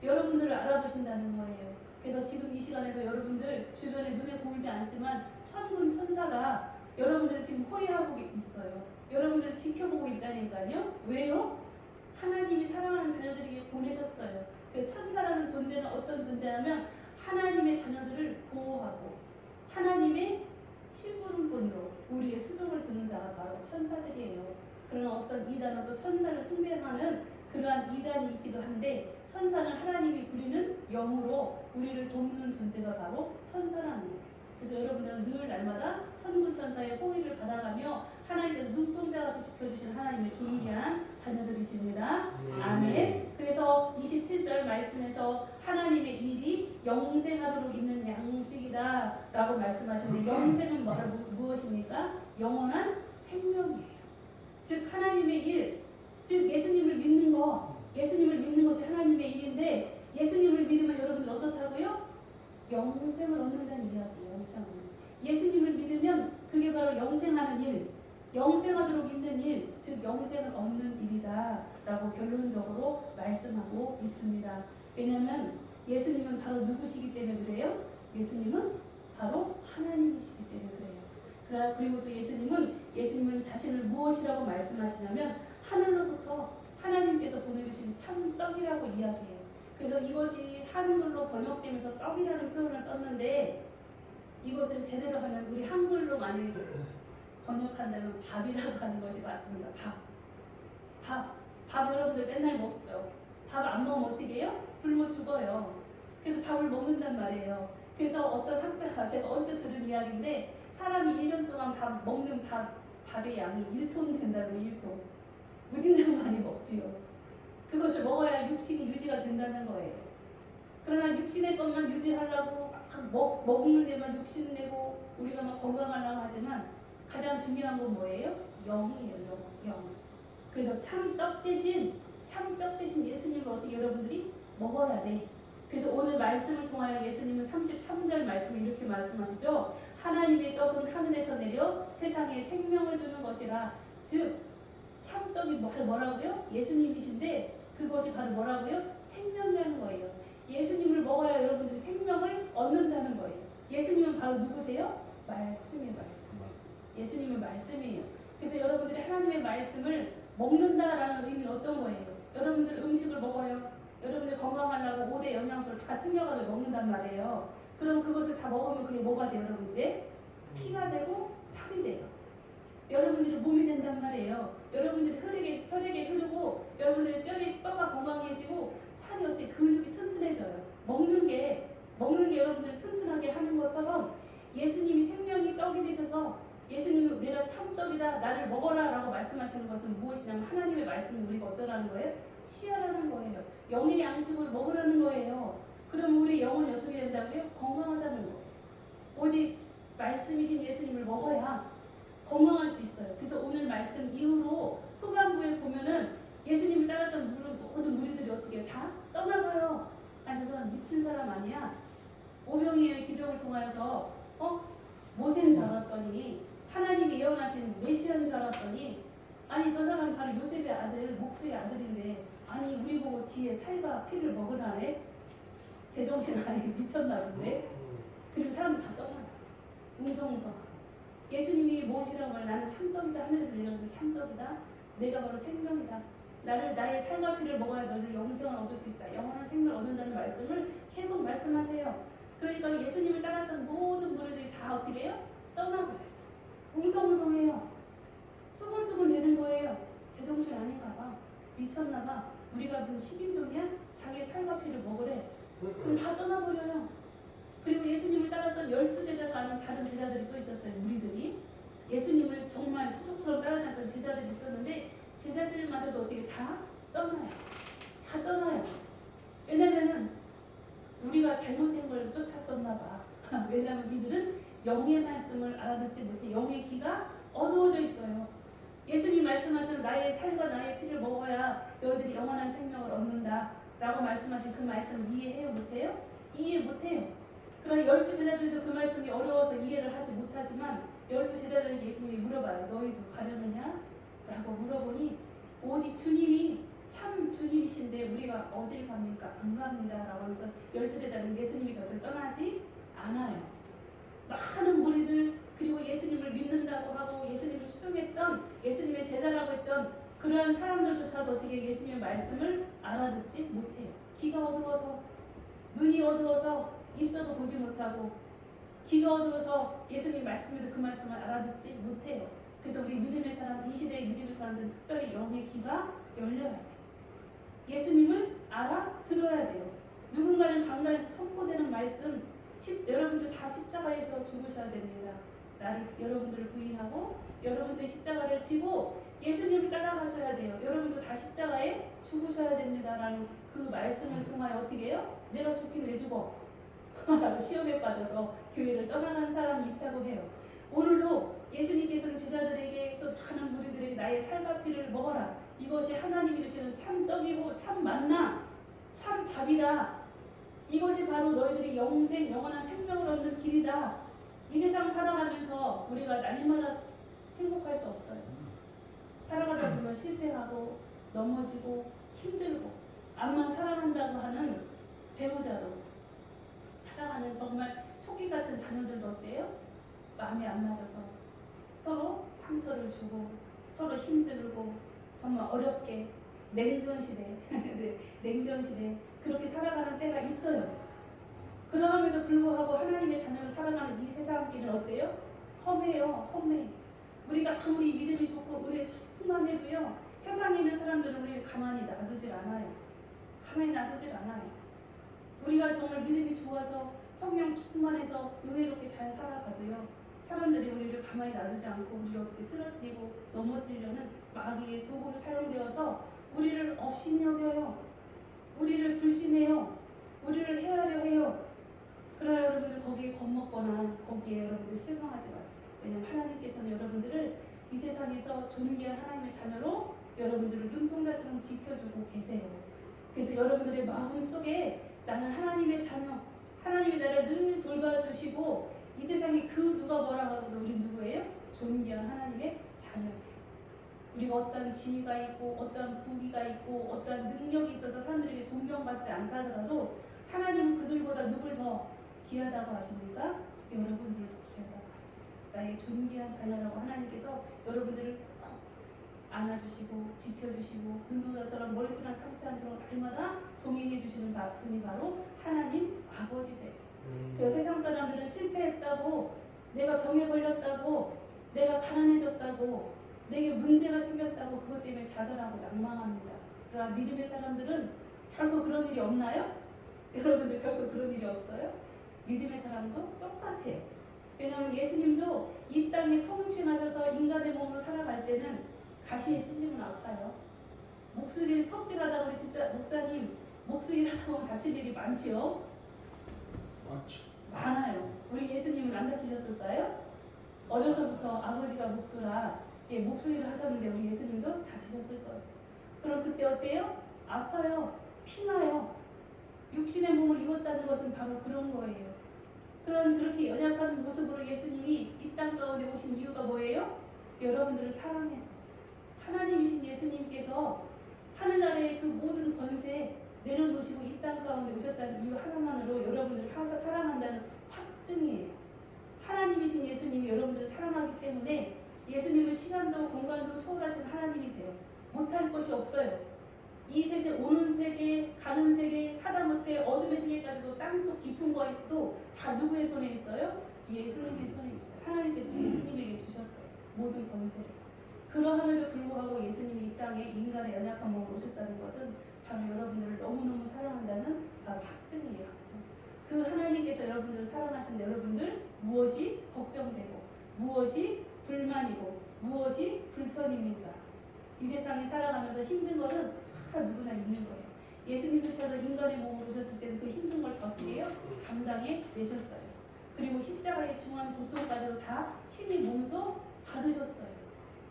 여러분들을 알아보신다는 거예요. 그래서 지금 이 시간에도 여러분들 주변에 눈에 보이지 않지만 천군 천사가 여러분들을 지금 호위하고 있어요. 여러분들을 지켜보고 있다니까요. 왜요? 하나님이 사랑하는 자녀들에게 보내셨어요. 그 천사라는 존재는 어떤 존재냐면 하나님의 자녀들을 보호하고 하나님의 심부름꾼으로 우리의 수종을 두는 자가 바로 천사들이에요. 그러나 어떤 이단은 또 천사를 숭배하는 그러한 이단이 있기도 한데 천사는 하나님이 부리는 영으로 우리를 돕는 존재가 바로 천사라는 거예요. 그래서 여러분들은 늘 날마다 천군 천사의 호의를 받아가며 하나님께서 눈동자같이 지켜주시는 하나님의 존귀한 자녀들이십니다. 아멘. 그래서 27절 말씀에서 하나님의 일이 영생하도록 있는 양식이다 라고 말씀하셨는데 영생은 무엇입니까? 영원한 생명이에요. 즉 하나님의 일, 즉 예수님을 믿는 거, 예수님을 믿는 것이 하나님의 일인데 예수님을 믿으면 여러분들 어떻다고요? 영생을 얻는다는 이야기예요. 영생을. 예수님을 믿으면 그게 바로 영생하는 일, 영생하도록 있는 일, 즉 영생을 얻는 일이다 라고 결론적으로 말씀하고 있습니다. 왜냐하면 예수님은 바로 누구시기 때문에 그래요? 예수님은 바로 하나님이시기 때문에 그래요. 그리고 또 예수님은 자신을 무엇이라고 말씀하시냐면 하늘로부터 하나님께서 보내주신 참 떡이라고 이야기해요. 그래서 이것이 한글로 번역되면서 떡이라는 표현을 썼는데 이것은 제대로 하면 우리 한글로 많이 번역한다면 밥이라고 하는 것이 맞습니다. 밥 여러분들 맨날 먹죠. 밥 안 먹으면 어떻게 해요? 굶어 죽어요. 그래서 밥을 먹는단 말이에요. 그래서 어떤 학자가 제가 언뜻 들은 이야기인데 사람이 1년 동안 먹는 밥의 양이 1톤 된다는 1톤. 무진장 많이 먹지요. 그것을 먹어야 육신이 유지가 된다는 거예요. 그러나 육신의 것만 유지하려고 먹는 데만 욕심내고 우리가 막 건강하려고 하지만 가장 중요한 건 뭐예요? 영이에요. 영. 그래서 참떡 대신 예수님을 어떻게 여러분들이 먹어야 돼. 그래서 오늘 말씀을 통하여 예수님은 33절 말씀을 이렇게 말씀하시죠. 하나님의 떡은 하늘에서 내려 세상에 생명을 주는 것이라. 즉 참떡이 뭐라고요? 예수님이신데 그것이 바로 뭐라고요? 생명이라는 거예요. 예수님을 먹어야 여러분들이 생명을 얻는다는 거예요. 예수님은 바로 누구세요? 말씀이에요. 예수님은 말씀이에요. 그래서 여러분들이 하나님의 말씀을 먹는다라는 의미는 어떤 거예요? 여러분들 음식을 먹어요. 여러분들 건강하려고 5대 영양소를 다 챙겨가지고 먹는단 말이에요. 그럼 그것을 다 먹으면 그게 뭐가 돼요? 여러분들의 피가 되고 살이 돼요. 여러분들이 몸이 된단 말이에요. 여러분들이 혈액이 흐르고 여러분들의 뼈가 건강해지고 살이 어때? 근육이 튼튼해져요. 먹는 게 여러분들을 튼튼하게 하는 것처럼 예수님이 생명이 떡이 되셔서 예수님이 내가 참떡이다 나를 먹어라 라고 말씀하시는 것은 무엇이냐면 하나님의 말씀을 우리가 어떠라는 거예요? 취하라는 거예요. 영의 양식을 먹으라는 거예요. 그럼 우리 영혼이 어떻게 된다고요? 건강하다는 거예요. 오직 말씀이신 예수님을 먹어야 건강할 수 있어요. 그래서 오늘 말씀 이후로 후반부에 보면은 예수님을 따라 목수의 아들인데 아니 우리 보고 지의 살과 피를 먹으라네. 제정신 아니게 미쳤나 본데. 그리고 사람들 다 떠나요. 웅성웅성. 예수님이 무엇이라고 말 나는 참떡이다. 하늘에서 내려오는 참떡이다. 내가 바로 생명이다. 나의 살과 피를 먹어야 너희들 영생을 얻을 수 있다. 영원한 생명을 얻는다는 말씀을 계속 말씀하세요. 그러니까 예수님을 따랐던 모든 무리들이 다 어떻게 해요? 떠나고 웅성웅성해요. 수군수군 되는 거예요. 제정신 아닌가 봐. 미쳤나 봐. 우리가 무슨 10인종이야? 자기 살과 피를 먹으래. 그럼 다 떠나버려요. 그리고 예수님을 따랐던 12제자가 아닌 다른 제자들이 또 있었어요. 무리들이. 예수님을 정말 수족처럼 따라다녔던 제자들이 있었는데 제자들마저도 어떻게 다 떠나요. 다 떠나요. 왜냐면은 우리가 잘못된 걸 쫓았었나 봐. 왜냐면 이들은 영의 말씀을 알아듣지 못해. 영의 귀가 어두워져 있어요. 예수님 말씀하신 나의 살과 나의 피를 먹어야 너희들이 영원한 생명을 얻는다 라고 말씀하신 그 말씀을 이해해요? 못해요? 이해 못해요. 그러나 12제자들도 그 말씀이 어려워서 이해를 하지 못하지만 12제자들에게 예수님이 물어봐요. 너희도 가려느냐? 라고 물어보니 오직 주님이 참 주님이신데 우리가 어딜 갑니까? 안 갑니다 라고 하면서 12제자는 예수님이 곁을 떠나지 않아요. 많은 무리들 그리고 예수님을 믿는다고 하고 예수님을 추종했던 예수님의 제자라고 했던 그러한 사람들조차도 어떻게 예수님의 말씀을 알아듣지 못해요. 귀가 어두워서 눈이 어두워서 있어도 보지 못하고 귀가 어두워서 예수님 말씀에도 그 말씀을 알아듣지 못해요. 그래서 우리 믿음의 사람, 이 시대의 믿음의 사람들은 특별히 영의 귀가 열려야 돼요. 예수님을 알아들어야 돼요. 누군가는 강단에서 선포되는 말씀 여러분들 다 십자가에서 죽으셔야 됩니다. 여러분들을 부인하고 여러분들의 십자가를 지고 예수님을 따라가셔야 돼요. 여러분도 다 십자가에 죽으셔야 됩니다라는 그 말씀을 통하여 어떻게 해요? 내가 죽긴 왜 죽어? 시험에 빠져서 교회를 떠나는 사람이 있다고 해요. 오늘도 예수님께서는 제자들에게 또 많은 무리들에게 나의 살과 피를 먹어라. 이것이 하나님이 주시는 참 떡이고 참 만나 참 밥이다. 이것이 바로 너희들이 영생 영원한 생명을 얻는 길이다. 이 세상 살아가면서 우리가 날마다 행복할 수 없어요. 살아가다 보면 실패하고 넘어지고 힘들고 암만 사랑한다고 하는 배우자도 사랑하는 정말 토끼 같은 자녀들도 어때요? 마음이 안 맞아서 서로 상처를 주고 서로 힘들고 정말 어렵게 냉전시대 네, 냉전시대 그렇게 살아가는 때가 있어요. 그러함에도 불구하고 하나님의 자녀를 사랑하는 이 세상 길은 어때요? 험해요. 험해. 우리가 아무리 믿음이 좋고 은혜 충만해도요. 세상에 있는 사람들은 우리를 가만히 놔두질 않아요. 가만히 놔두질 않아요. 우리가 정말 믿음이 좋아서 성령 충만해서 의외롭게 잘 살아가도요. 사람들이 우리를 가만히 놔두지 않고 우리를 어떻게 쓰러뜨리고 넘어뜨리려는 마귀의 도구로 사용되어서 우리를 업신여겨요. 우리를 불신해요. 우리를 해하려 해요. 그러나 여러분들 거기에 겁먹거나 거기에 여러분들 실망하지 마세요. 왜냐하면 하나님께서는 여러분들을 이 세상에서 존귀한 하나님의 자녀로 여러분들을 눈동자처럼 지켜주고 계세요. 그래서 여러분들의 마음 속에 나는 하나님의 자녀, 하나님이 나를 늘 돌봐주시고 이 세상에 그 누가 뭐라고 하도 우리 누구예요? 존귀한 하나님의 자녀예요. 우리가 어떤 지위가 있고 어떤 부귀가 있고 어떤 능력이 있어서 사람들에게 존경받지 않다 하더라도 하나님은 그들보다 누굴 더 귀하다고 하십니까? 여러분들도 귀하다고 하세요. 나의 존귀한 자녀라고 하나님께서 여러분들을 안아주시고 지켜주시고 눈동자처럼 머리카락 상치 않도록 날마다 동행해 주시는 분이 바로 하나님 아버지세요. 그 세상 사람들은 실패했다고 내가 병에 걸렸다고 내가 가난해졌다고 내게 문제가 생겼다고 그것 때문에 좌절하고 낭망합니다. 그러나 믿음의 사람들은 결코 그런 일이 없나요? 여러분들 결코 그런 일이 없어요? 믿음의 사람도 똑같아요. 왜냐하면 예수님도 이 땅에 성육신하셔서 인간의 몸으로 살아갈 때는 가시에 찔리면 아파요. 목소리를 턱질하다 우리 진짜 목사님 목소리 하다 보면 다칠 일이 많지요? 맞죠. 많아요. 우리 예수님은 안 다치셨을까요? 어려서부터 아버지가 목수라 목소리를 하셨는데 우리 예수님도 다치셨을 거예요. 그럼 그때 어때요? 아파요. 피나요. 육신의 몸을 입었다는 것은 바로 그런 거예요. 그렇게 연약한 모습으로 예수님이 이 땅 가운데 오신 이유가 뭐예요? 여러분들을 사랑해서 하나님이신 예수님께서 하늘나라의 그 모든 권세 내려놓으시고 이 땅 가운데 오셨다는 이유 하나만으로 여러분들을 사랑한다는 확증이에요. 하나님이신 예수님이 여러분들을 사랑하기 때문에 예수님은 시간도 공간도 초월하신 하나님이세요. 못할 것이 없어요. 이 세계 오는 세계 가는 세계 하다못해 어둠의 세계까지도 땅속 깊은 곳도 다 누구의 손에 있어요? 예수님의 손에 있어요. 하나님께서 예수님에게 주셨어요. 모든 권세를. 그러함에도 불구하고 예수님이 이 땅에 인간의 연약한 몸으로 오셨다는 것은 바로 여러분들을 너무너무 사랑한다는 바로 확증이에요. 확증. 그 하나님께서 여러분들을 사랑하신 여러분들 무엇이 걱정되고 무엇이 불만이고 무엇이 불편입니까? 이 세상에 살아가면서 힘든 거는 다 누구나 있는 거예요. 예수님조차도 인간의 몸으로 오셨을 때는 그 힘든 걸 어떻게 해요? 감당해 내셨어요. 그리고 십자가의 중한 고통까지도 다 친히 몸소 받으셨어요.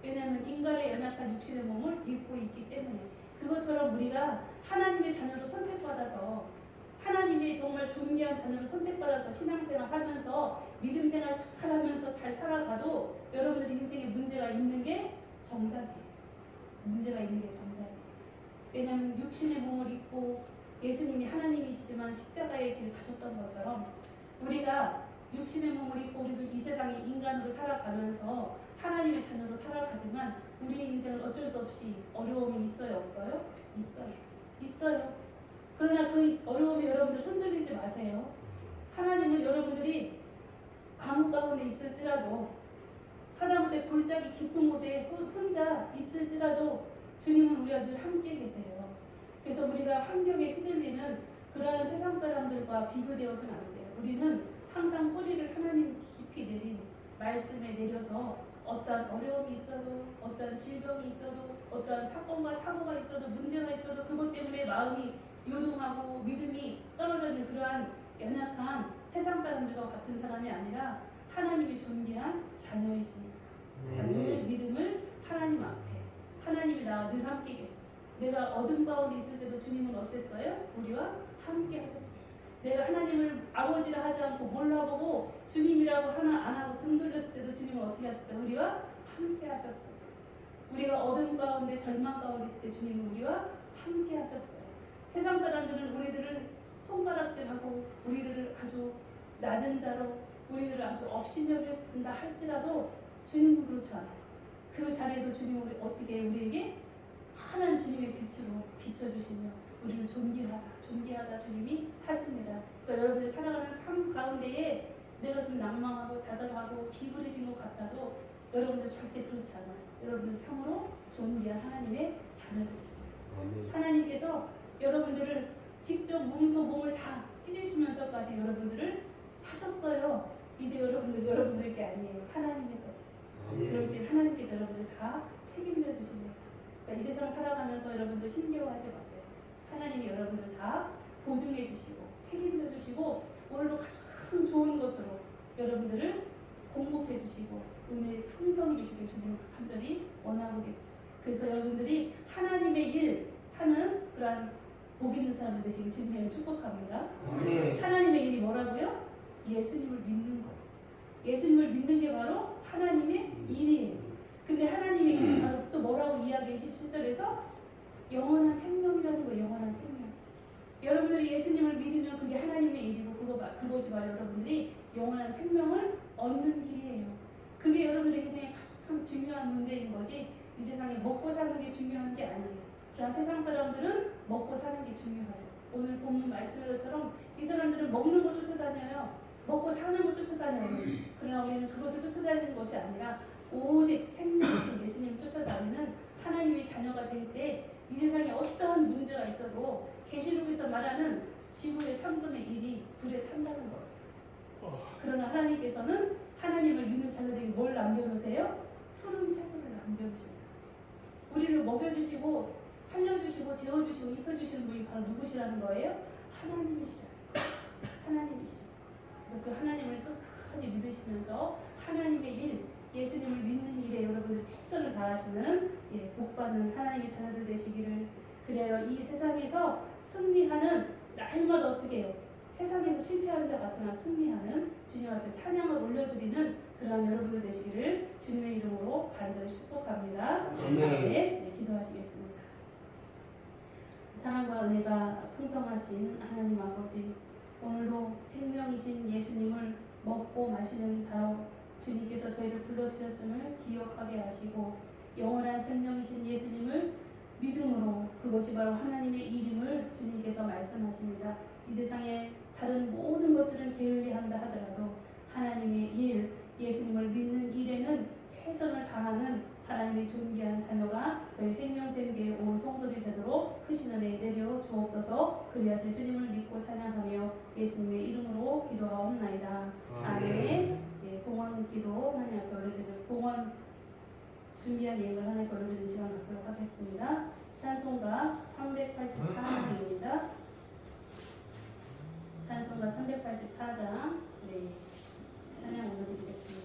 왜냐하면 인간의 연약한 육신의 몸을 입고 있기 때문에. 그것처럼 우리가 하나님의 자녀로 선택받아서 하나님의 정말 존귀한 자녀로 선택받아서 신앙생활 하면서 믿음생활 잘하면서 잘 살아가도 여러분들 인생에 문제가 있는 게 정답이에요. 문제가 있는 게 정답이에요. 왜냐하면 육신의 몸을 입고 예수님이 하나님이시지만 십자가의 길 가셨던 것처럼 우리가 육신의 몸을 입고 우리도 이 세상에 인간으로 살아가면서 하나님의 자녀로 살아가지만 우리의 인생은 어쩔 수 없이 어려움이 있어요? 없어요? 있어요. 있어요. 그러나 그 어려움에 여러분들 흔들리지 마세요. 하나님은 여러분들이 암흑 가운데 있을지라도 하다못해 골짜기 깊은 곳에 혼자 있을지라도 주님은 우리와 늘 함께 계세요. 그래서 우리가 환경에 휘둘리는 그러한 세상 사람들과 비교되어서는 안 돼요. 우리는 항상 뿌리를 하나님 깊이 내린 말씀에 내려서 어떠한 어려움이 있어도 어떠한 질병이 있어도 어떠한 사건과 사고가 있어도 문제가 있어도 그것 때문에 마음이 요동하고 믿음이 떨어지는 그러한 연약한 세상 사람들과 같은 사람이 아니라 하나님이 존귀한 자녀이십니다. 늘 믿음을 하나님 앞에 하나님이 나와 늘 함께 계십니다. 내가 어둠 가운데 있을 때도 주님은 어땠어요? 우리와 함께 하셨어요. 내가 하나님을 아버지라 하지 않고 몰라보고 주님이라고 하나 안 하고 등 돌렸을 때도 주님은 어떻게 하셨어요? 우리와 함께 하셨어요. 우리가 어둠 가운데 절망 가운데 있을 때 주님은 우리와 함께 하셨어요. 세상 사람들은 우리들을 손가락질하고 우리들을 아주 낮은 자로 우리들을 아주 업신여긴다 할지라도 주님은 그렇지 않아요. 그 자리에도 주님은 어떻게 우리에게 환한 주님의 빛으로 비춰주시며 우리를 존귀하다 주님이 하십니다. 그러니까 여러분들 살아가는 삶 가운데에 내가 좀 낭망하고 좌절하고 비굴해진 것 같아도 여러분들 절대 그렇지 않아요. 여러분들 참으로 존귀한 하나님의 자녀들이십니다. 하나님께서 여러분들을 직접 몸을 다 찢으시면서까지 여러분들을 사셨어요. 이제 여러분들 게 아니에요. 하나님의 것이에요. 그렇기 때문에 하나님께서 여러분들 다 책임져 주십니다. 그러니까 이 세상 살아가면서 여러분들 힘겨워하지 마세요. 하나님이 여러분들 다 보증해 주시고 책임져 주시고 오늘도 가장 좋은 것으로 여러분들을 공급해 주시고 은혜의 풍성히 주시길 주님을 간절히 원하고 계십니다. 그래서 여러분들이 하나님의 일 하는 그러한 복 있는 사람들 되시길 주님을 축복합니다. 하나님의 일이 뭐라고요? 예수님을 믿는 것. 예수님을 믿는 게 바로 하나님의 일이에요. 근데 하나님의 일이 바로 또 뭐라고 이야기해 17절에서 영원한 생명이라는 거예요. 영원한 생명. 여러분들이 예수님을 믿으면 그게 하나님의 일이고 그것이 바로 여러분들이 영원한 생명을 얻는 길이에요. 그게 여러분들의 인생의 가장 중요한 문제인 거지 이 세상에 먹고 사는 게 중요한 게 아니에요. 그러나 세상 사람들은 먹고 사는 게 중요하죠. 오늘 본문 말씀에서처럼 이 사람들은 먹는 걸 쫓아다녀요. 먹고 사는 걸 쫓아다녀요. 그러나 우리는 그것을 쫓아다니는 것이 아니라 오직 생명이신 예수님을 쫓아다니는 하나님의 자녀가 될 때 이 세상에 어떠한 문제가 있어도 계시록에서 말하는 지구의 3분의 1이 불에 탄다는 거예요. 그러나 하나님께서는 하나님을 믿는 자녀들에게 뭘 남겨놓으세요? 푸른 채소를 남겨주십니다. 우리를 먹여주시고 살려주시고 재워주시고 입혀주시는 분이 바로 누구시라는 거예요? 하나님이시라. 하나님이시라. 그래서 그 하나님을 끝까지 믿으시면서 하나님의 일, 예수님을 믿는 일에 여러분들 최선을 다하시는 복받는 하나님의 자녀들 되시기를. 그래요. 이 세상에서 승리하는 날마다 어떻게 해요? 세상에서 실패하는 자 같으나 승리하는 주님 앞에 찬양을 올려드리는 그러한 여러분들 되시기를 주님의 이름으로 간절히 축복합니다. 네, 기도하시겠습니다. 사랑과 은혜가 풍성하신 하나님 아버지, 오늘도 생명이신 예수님을 먹고 마시는 자로 주님께서 저희를 불러주셨음을 기억하게 하시고, 영원한 생명이신 예수님을 믿음으로, 그것이 바로 하나님의 일임을 주님께서 말씀하십니다. 이 세상에 다른 모든 것들은 게을리한다 하더라도 하나님의 일, 예수님을 믿는 일에는 최선을 다하는 하나님의 존귀한 자녀가 저희 생명샘교회 온 성도들이 되도록 크신 은혜 내려 주옵소서. 그리하실 주님을 믿고 찬양하며 예수님의 이름으로 기도하옵나이다. 아멘. 네, 봉헌 기도 하나님 앞에 올려드리는 봉헌 준비한 예물을 하나님 앞에 올려드리는 시간 갖도록 하겠습니다. 찬송가 384장입니다. 찬송가 384장. 네, 찬양 올려드리겠습니다.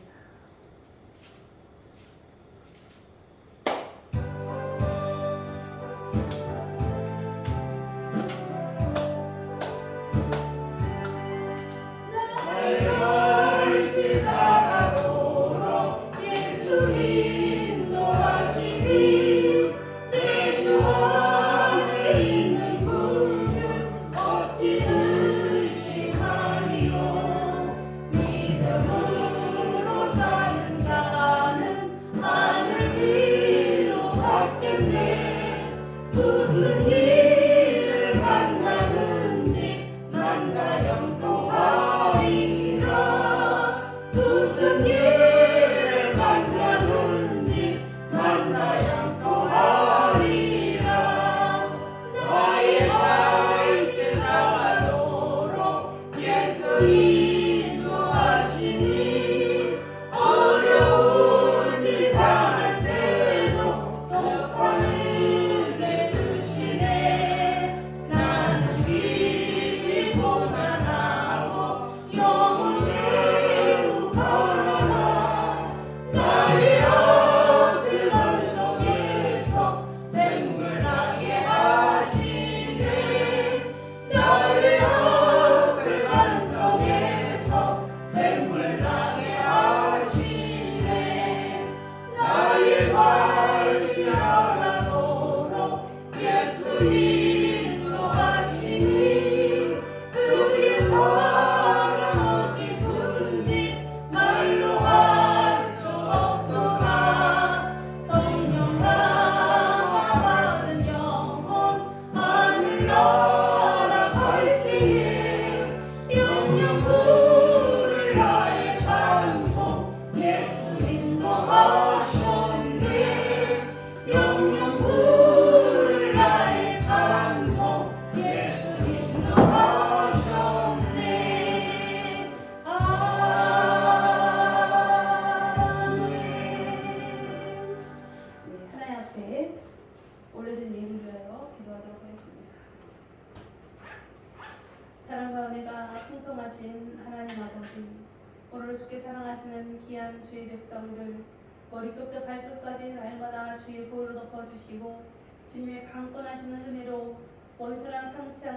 올려드린 예물 위하여 기도하도록 하겠습니다. 사랑과 은혜가 풍성하신 하나님 아버지, 오늘 주께 사랑하시는 귀한 주의 백성들, 머리끝부터 발끝까지 날마다 주의 보혈로 덮어주시고 주님의 강권하시는 은혜로 머리털랑 상치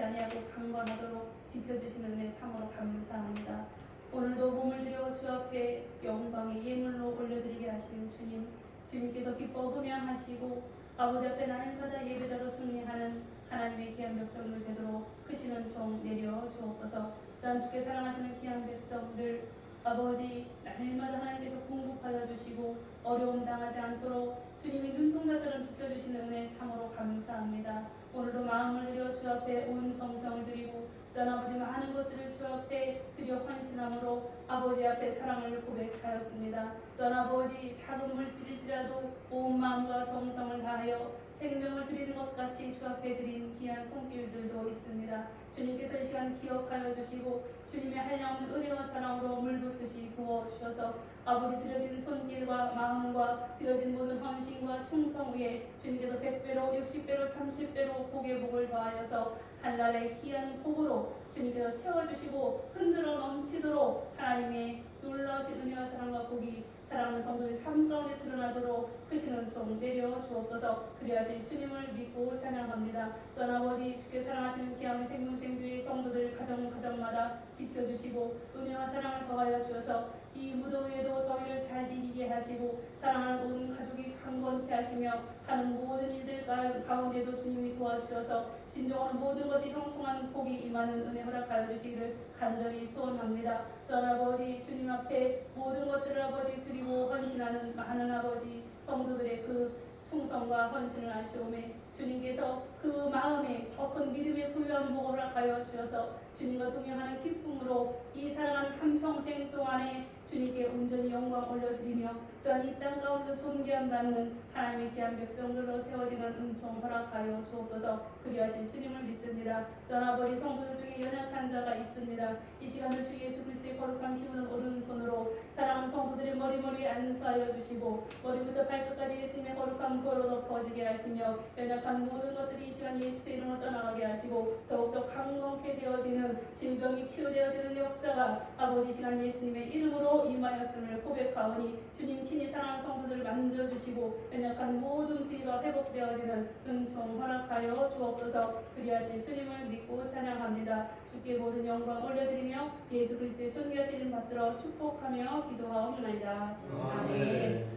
아니하고 강건하도록 지켜주시는 은혜 참으로 감사합니다. 오늘도 몸을 들여 주 앞에 영광의 예물로 올려드리게 하신 주님, 주님께서 기뻐 흠양하시고 아버지 앞에 날마다 예배자로 승리하는 하나님의 귀한 백성들 되도록 크시는 종 내려 주옵소서. 또한 주께 사랑하시는 귀한 백성들, 아버지 날마다 하나님께서 공급하여 주시고 어려움 당하지 않도록 주님이 눈동자처럼 지켜주시는 은혜 참으로 감사합니다. 오늘도 마음을 들여 주 앞에 온 정성을 드리고 또한 아버지 많은 것들을 주 앞에 드려 헌신함으로 아버지 앞에 사랑을 고백하였습니다. 또한 아버지 작은 물질일지라도 온 마음과 정성을 다하여 생명을 드리는 것 같이 주 앞에 드린 귀한 손길들도 있습니다. 주님께서 이 시간 기억하여 주시고 주님의 한량없는 은혜와 사랑으로 물붓듯이 부어주셔서 아버지 드려진 손길과 마음과 드려진 모든 헌신과 충성 위에 주님께서 100배로 60배로 30배로 복의 복을 더하여서 한날의 귀한 복으로 주님께서 채워주시고 흔들어 넘치도록 하나님의 놀라우신 은혜와 사랑과 복이 사랑하는 성도의 삶 가운데 드러나도록 크시는 종 내려 주옵소서. 그리하신 주님을 믿고 찬양합니다. 또한 아버지 주께 사랑하시는 귀한 생명생교의 성도들 가정마다 지켜주시고 은혜와 사랑을 더하여 주어서 이 무더위에도 더위를 잘 이기게 하시고 사랑하는 온 가족이 강건케 하시며 하는 모든 일들 가운데도 주님이 도와주셔서 진정한 모든 것이 형통한 복이 임하는 은혜 허락하여 주시기를 간절히 소원합니다. 또한 아버지 주님 앞에 모든 것들을 아버지 드리고 헌신하는 많은 아버지 성도들의 그 충성과 헌신을 하시오매 주님께서 그 마음에 더 큰 믿음의 부유한 복을 허락하여 주셔서 주님과 동행하는 기쁨으로 이 사랑하는 한평생 동안에 주님께 온전히 영광 올려드리며 또한 이 땅 가운데서 존귀함 받는 하나님의 귀한 백성들로 세워지는 은총 허락하여 주옵소서. 그리하신 주님을 믿습니다. 또한 아버지 성도들 중에 연약한 자가 있습니다. 이 시간을 주 예수 그리스도의 거룩한 피부는 오른손으로 사랑하는 성도들의 머리머리에 안수하여 주시고 머리부터 발끝까지 예수님의 거룩한 보혈로 덮어지게 하시며 연약한 모든 것들이 이 시간 예수의 이름으로 떠나가게 하시고 더욱더 강건케 되어지는 질병이 치유되어지는 역사가 아버지 시간 예수님의 이름으로 임하였음을 고백하오니 주님 친히 사랑하는 성도들을 만져주시고 연약한 모든 부위가 회복되어지는 은총 허락하여 주옵소서. 그리하신 주님을 믿고 찬양합니다. 주께 모든 영광 올려드리며 예수 그리스도의 존귀하신 이름 받들어 축복하며 기도하옵나이다. 아멘.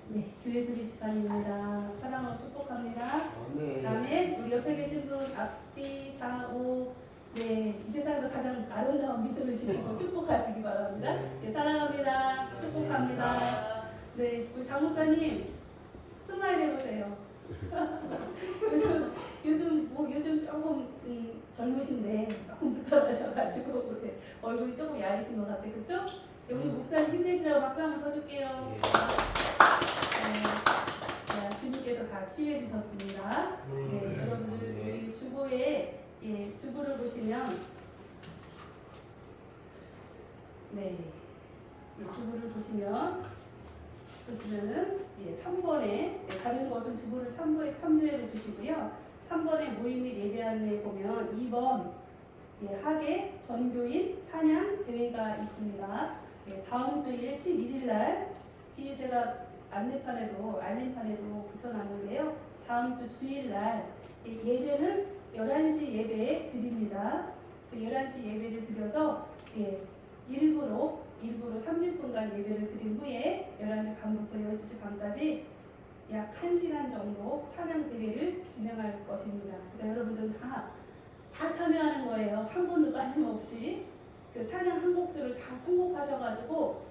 네, 교회 드릴 시간입니다. 사랑으로 축복합니다. 아멘. 우리 옆에 계신 분 앞뒤 좌우 네, 이 세상에서 가장 아름다운 미소를 지시고 축복하시기 바랍니다. 네, 사랑합니다. 축복합니다. 네, 우리 장목사님 스마일 해보세요. 요즘 조금 젊으신데 조금 불편하셔가지고 네, 얼굴이 조금 야리신 것 같아, 그렇죠? 네, 우리 목사님 힘내시라고 박수 한번 쳐줄게요. 네, 주님께서 다 치유해 주셨습니다. 네, 여러분들 우리 주보에 주보를 보시면 주보를 보시면은 3번에 다른 것은 주보를 참조해 주시고요. 3번에 모임 및 예배 안내에 보면 2번 학예 전교인 찬양 대회가 있습니다. 다음 주일 11일 날 뒤에 제가 알림판에도 붙여놨는데요. 다음 주 주일 날 예배는 11시 예배 드립니다. 그 11시 예배를 드려서 일부로 30분간 예배를 드린 후에 11시 반부터 12시 반까지 약 1시간 정도 찬양 대회를 진행할 것입니다. 그러니까 여러분들은 다 참여하는 거예요. 한 번도 빠짐없이 그 찬양 한 곡들을 다 선곡하셔가지고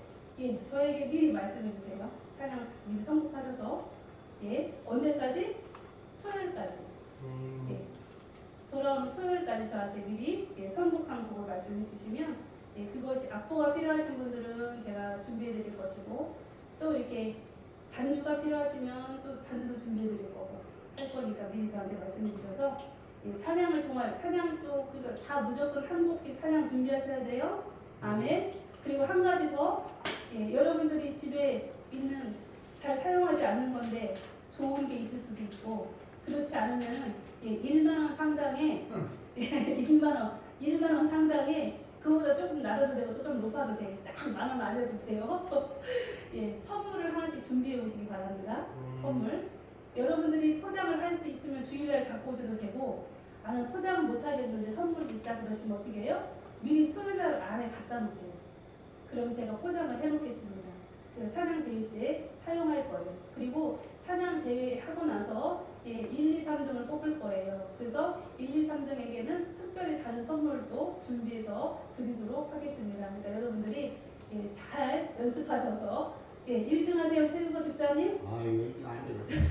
저에게 미리 말씀해 주세요. 찬양 미리 선곡하셔서 언제까지? 토요일까지. 돌아오는 토요일까지 저한테 미리 선곡한 곡을 말씀해 주시면 그것이 악보가 필요하신 분들은 제가 준비해 드릴 것이고 또 이렇게 반주가 필요하시면 또 반주도 준비해 드릴 거고 할 거니까 미리 저한테 말씀해 주셔서 찬양을 통하여 찬양도 그러니까 다 무조건 한 곡씩 찬양 준비하셔야 돼요. 아멘. 그리고 한 가지 더 여러분들이 집에 있는 잘 사용하지 않는 건데 좋은 게 있을 수도 있고 그렇지 않으면은 1만 원 상당의 1만 원 상당의 그거보다 조금 낮아도 되고 조금 높아도 돼. 딱 10,000원 아니어도 돼요. 선물을 하나씩 준비해 오시기 바랍니다. 선물. 여러분들이 포장을 할 수 있으면 주일날 갖고 오셔도 되고 나는 포장을 못 하겠는데 선물이 있다 그러시면 어떻게 해요? 미리 토요일날 안에 갖다 놓으세요. 그럼 제가 포장을 해놓겠습니다. 그래서 찬양 대회 때 사용할 거예요. 그리고 찬양 대회 하고 나서 1, 2, 3등을 뽑을 거예요. 그래서 1, 2, 3등에게는 특별히 다른 선물도 준비해서 드리도록 하겠습니다. 그러니까 여러분들이 잘 연습하셔서 1등 하세요, 최윤서 집사님. 아, 이거 안 돼.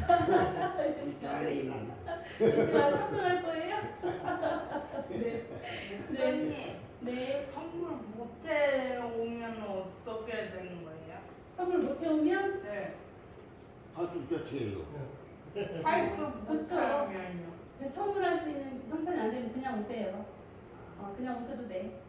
1등 3등 할 거예요? 네. 선물 못해 오면 어떻게 되는 거예요? 선물 못 해오면 네. 할수 있겠지. 파이프 그렇죠. 못하면요. 선물할 수 있는 형편이 안 되면 그냥 오세요. 그냥 오셔도 돼.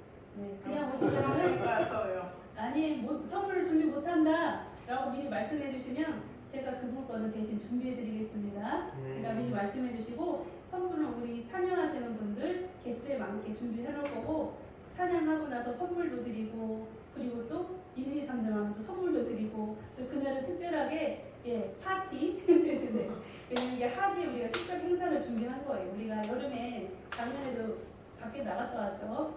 그냥 오시면은 가서요. 아니 선물을 준비 못한다 라고 미리 말씀해 주시면 제가 그분 거는 대신 준비해 드리겠습니다. 그러니까 미리 말씀해 주시고 선물은 우리 참여하시는 분들 개수에 맞게 준비해 놓을 거고 찬양하고 나서 선물도 드리고 그리고 또 1, 2, 3등 하면 또 선물도 드리고 또 그날은 특별하게 파티 네. 왜냐면 이게 하기에 우리가 특별 행사를 준비한 거예요. 우리가 여름에 작년에도 밖에 나갔다 왔죠.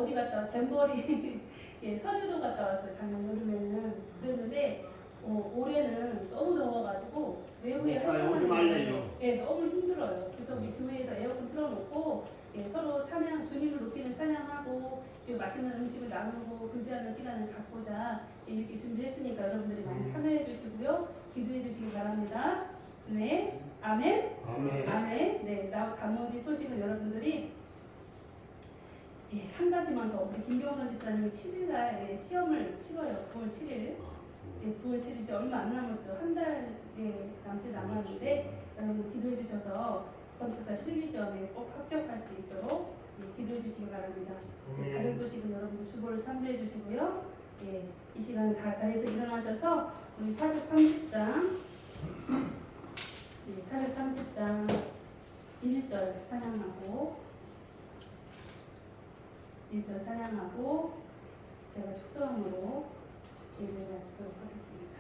어디 갔다 잼버리 예, 선유도 갔다 왔어요. 작년 여름에는. 그랬는데 올해는 너무 더워가지고 외부에 오지 말래요. 예, 너무 힘들어요. 그래서 우리 교회에서 에어컨 틀어놓고 예, 서로 찬양, 주님을 높이는 찬양하고 그리고 맛있는 음식을 나누고 교제하는 시간을 갖고자 이렇게 준비했으니까 여러분들이 많이 참여해 주시고요. 기도해 주시기 바랍니다. 네, 아멘. 아멘. 아멘. 네, 나머지 소식은 여러분들이 예, 한 가지만 더. 우리 김경선 집사님이 7일날 예, 시험을 치러요. 9월 7일. 예, 9월 7일 이제 얼마 안 남았죠. 한 달에 남짓 남았는데 여러분 기도해 주셔서 건축사 실기 시험에 꼭 합격할 수 있도록 예, 기도해 주시기 바랍니다. 예, 다른 소식은 여러분들 주보를 참조해 주시고요. 예, 이 시간에 다 자리에서 일어나셔서 우리 430장 예, 430장 1절 찬양하고 1절 찬양하고 제가 축도함으로 예배를 마치도록 하겠습니다.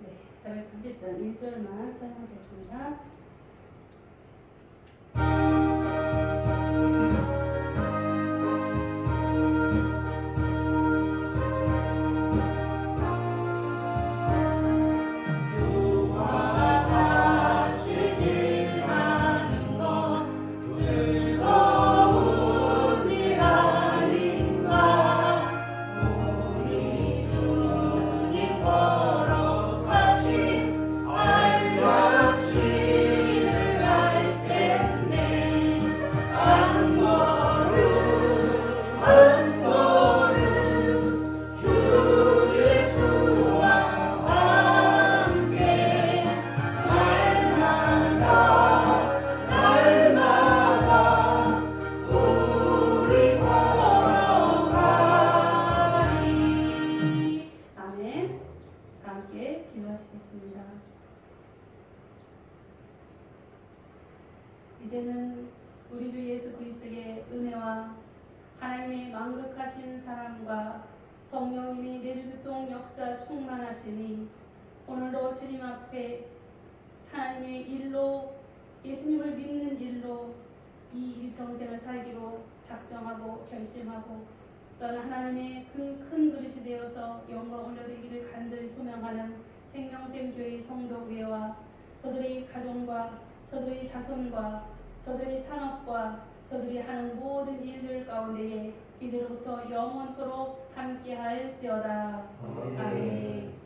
네, 430장 1절만 찬양하겠습니다. 아멘. 다 함께 기도하시겠습니다. 이제는 우리 주 예수 그리스도의 은혜와 하나님의 만극하신 사랑과 성령님의 내주교통 역사 충만하심이 오늘도 주님 앞에 하나님의 일로 예수님을 믿는 일로 이 일평생을 살기로 작정하고 결심하고 또한 하나님의 그 큰 그릇이 되어서 영광 올려드리기를 간절히 소명하는 생명샘 교회의 성도교회와 저들의 가정과 저들의 자손과 저들의 산업과 저들이 하는 모든 일들 가운데에 이제로부터 영원토록 함께할지어다. 아멘.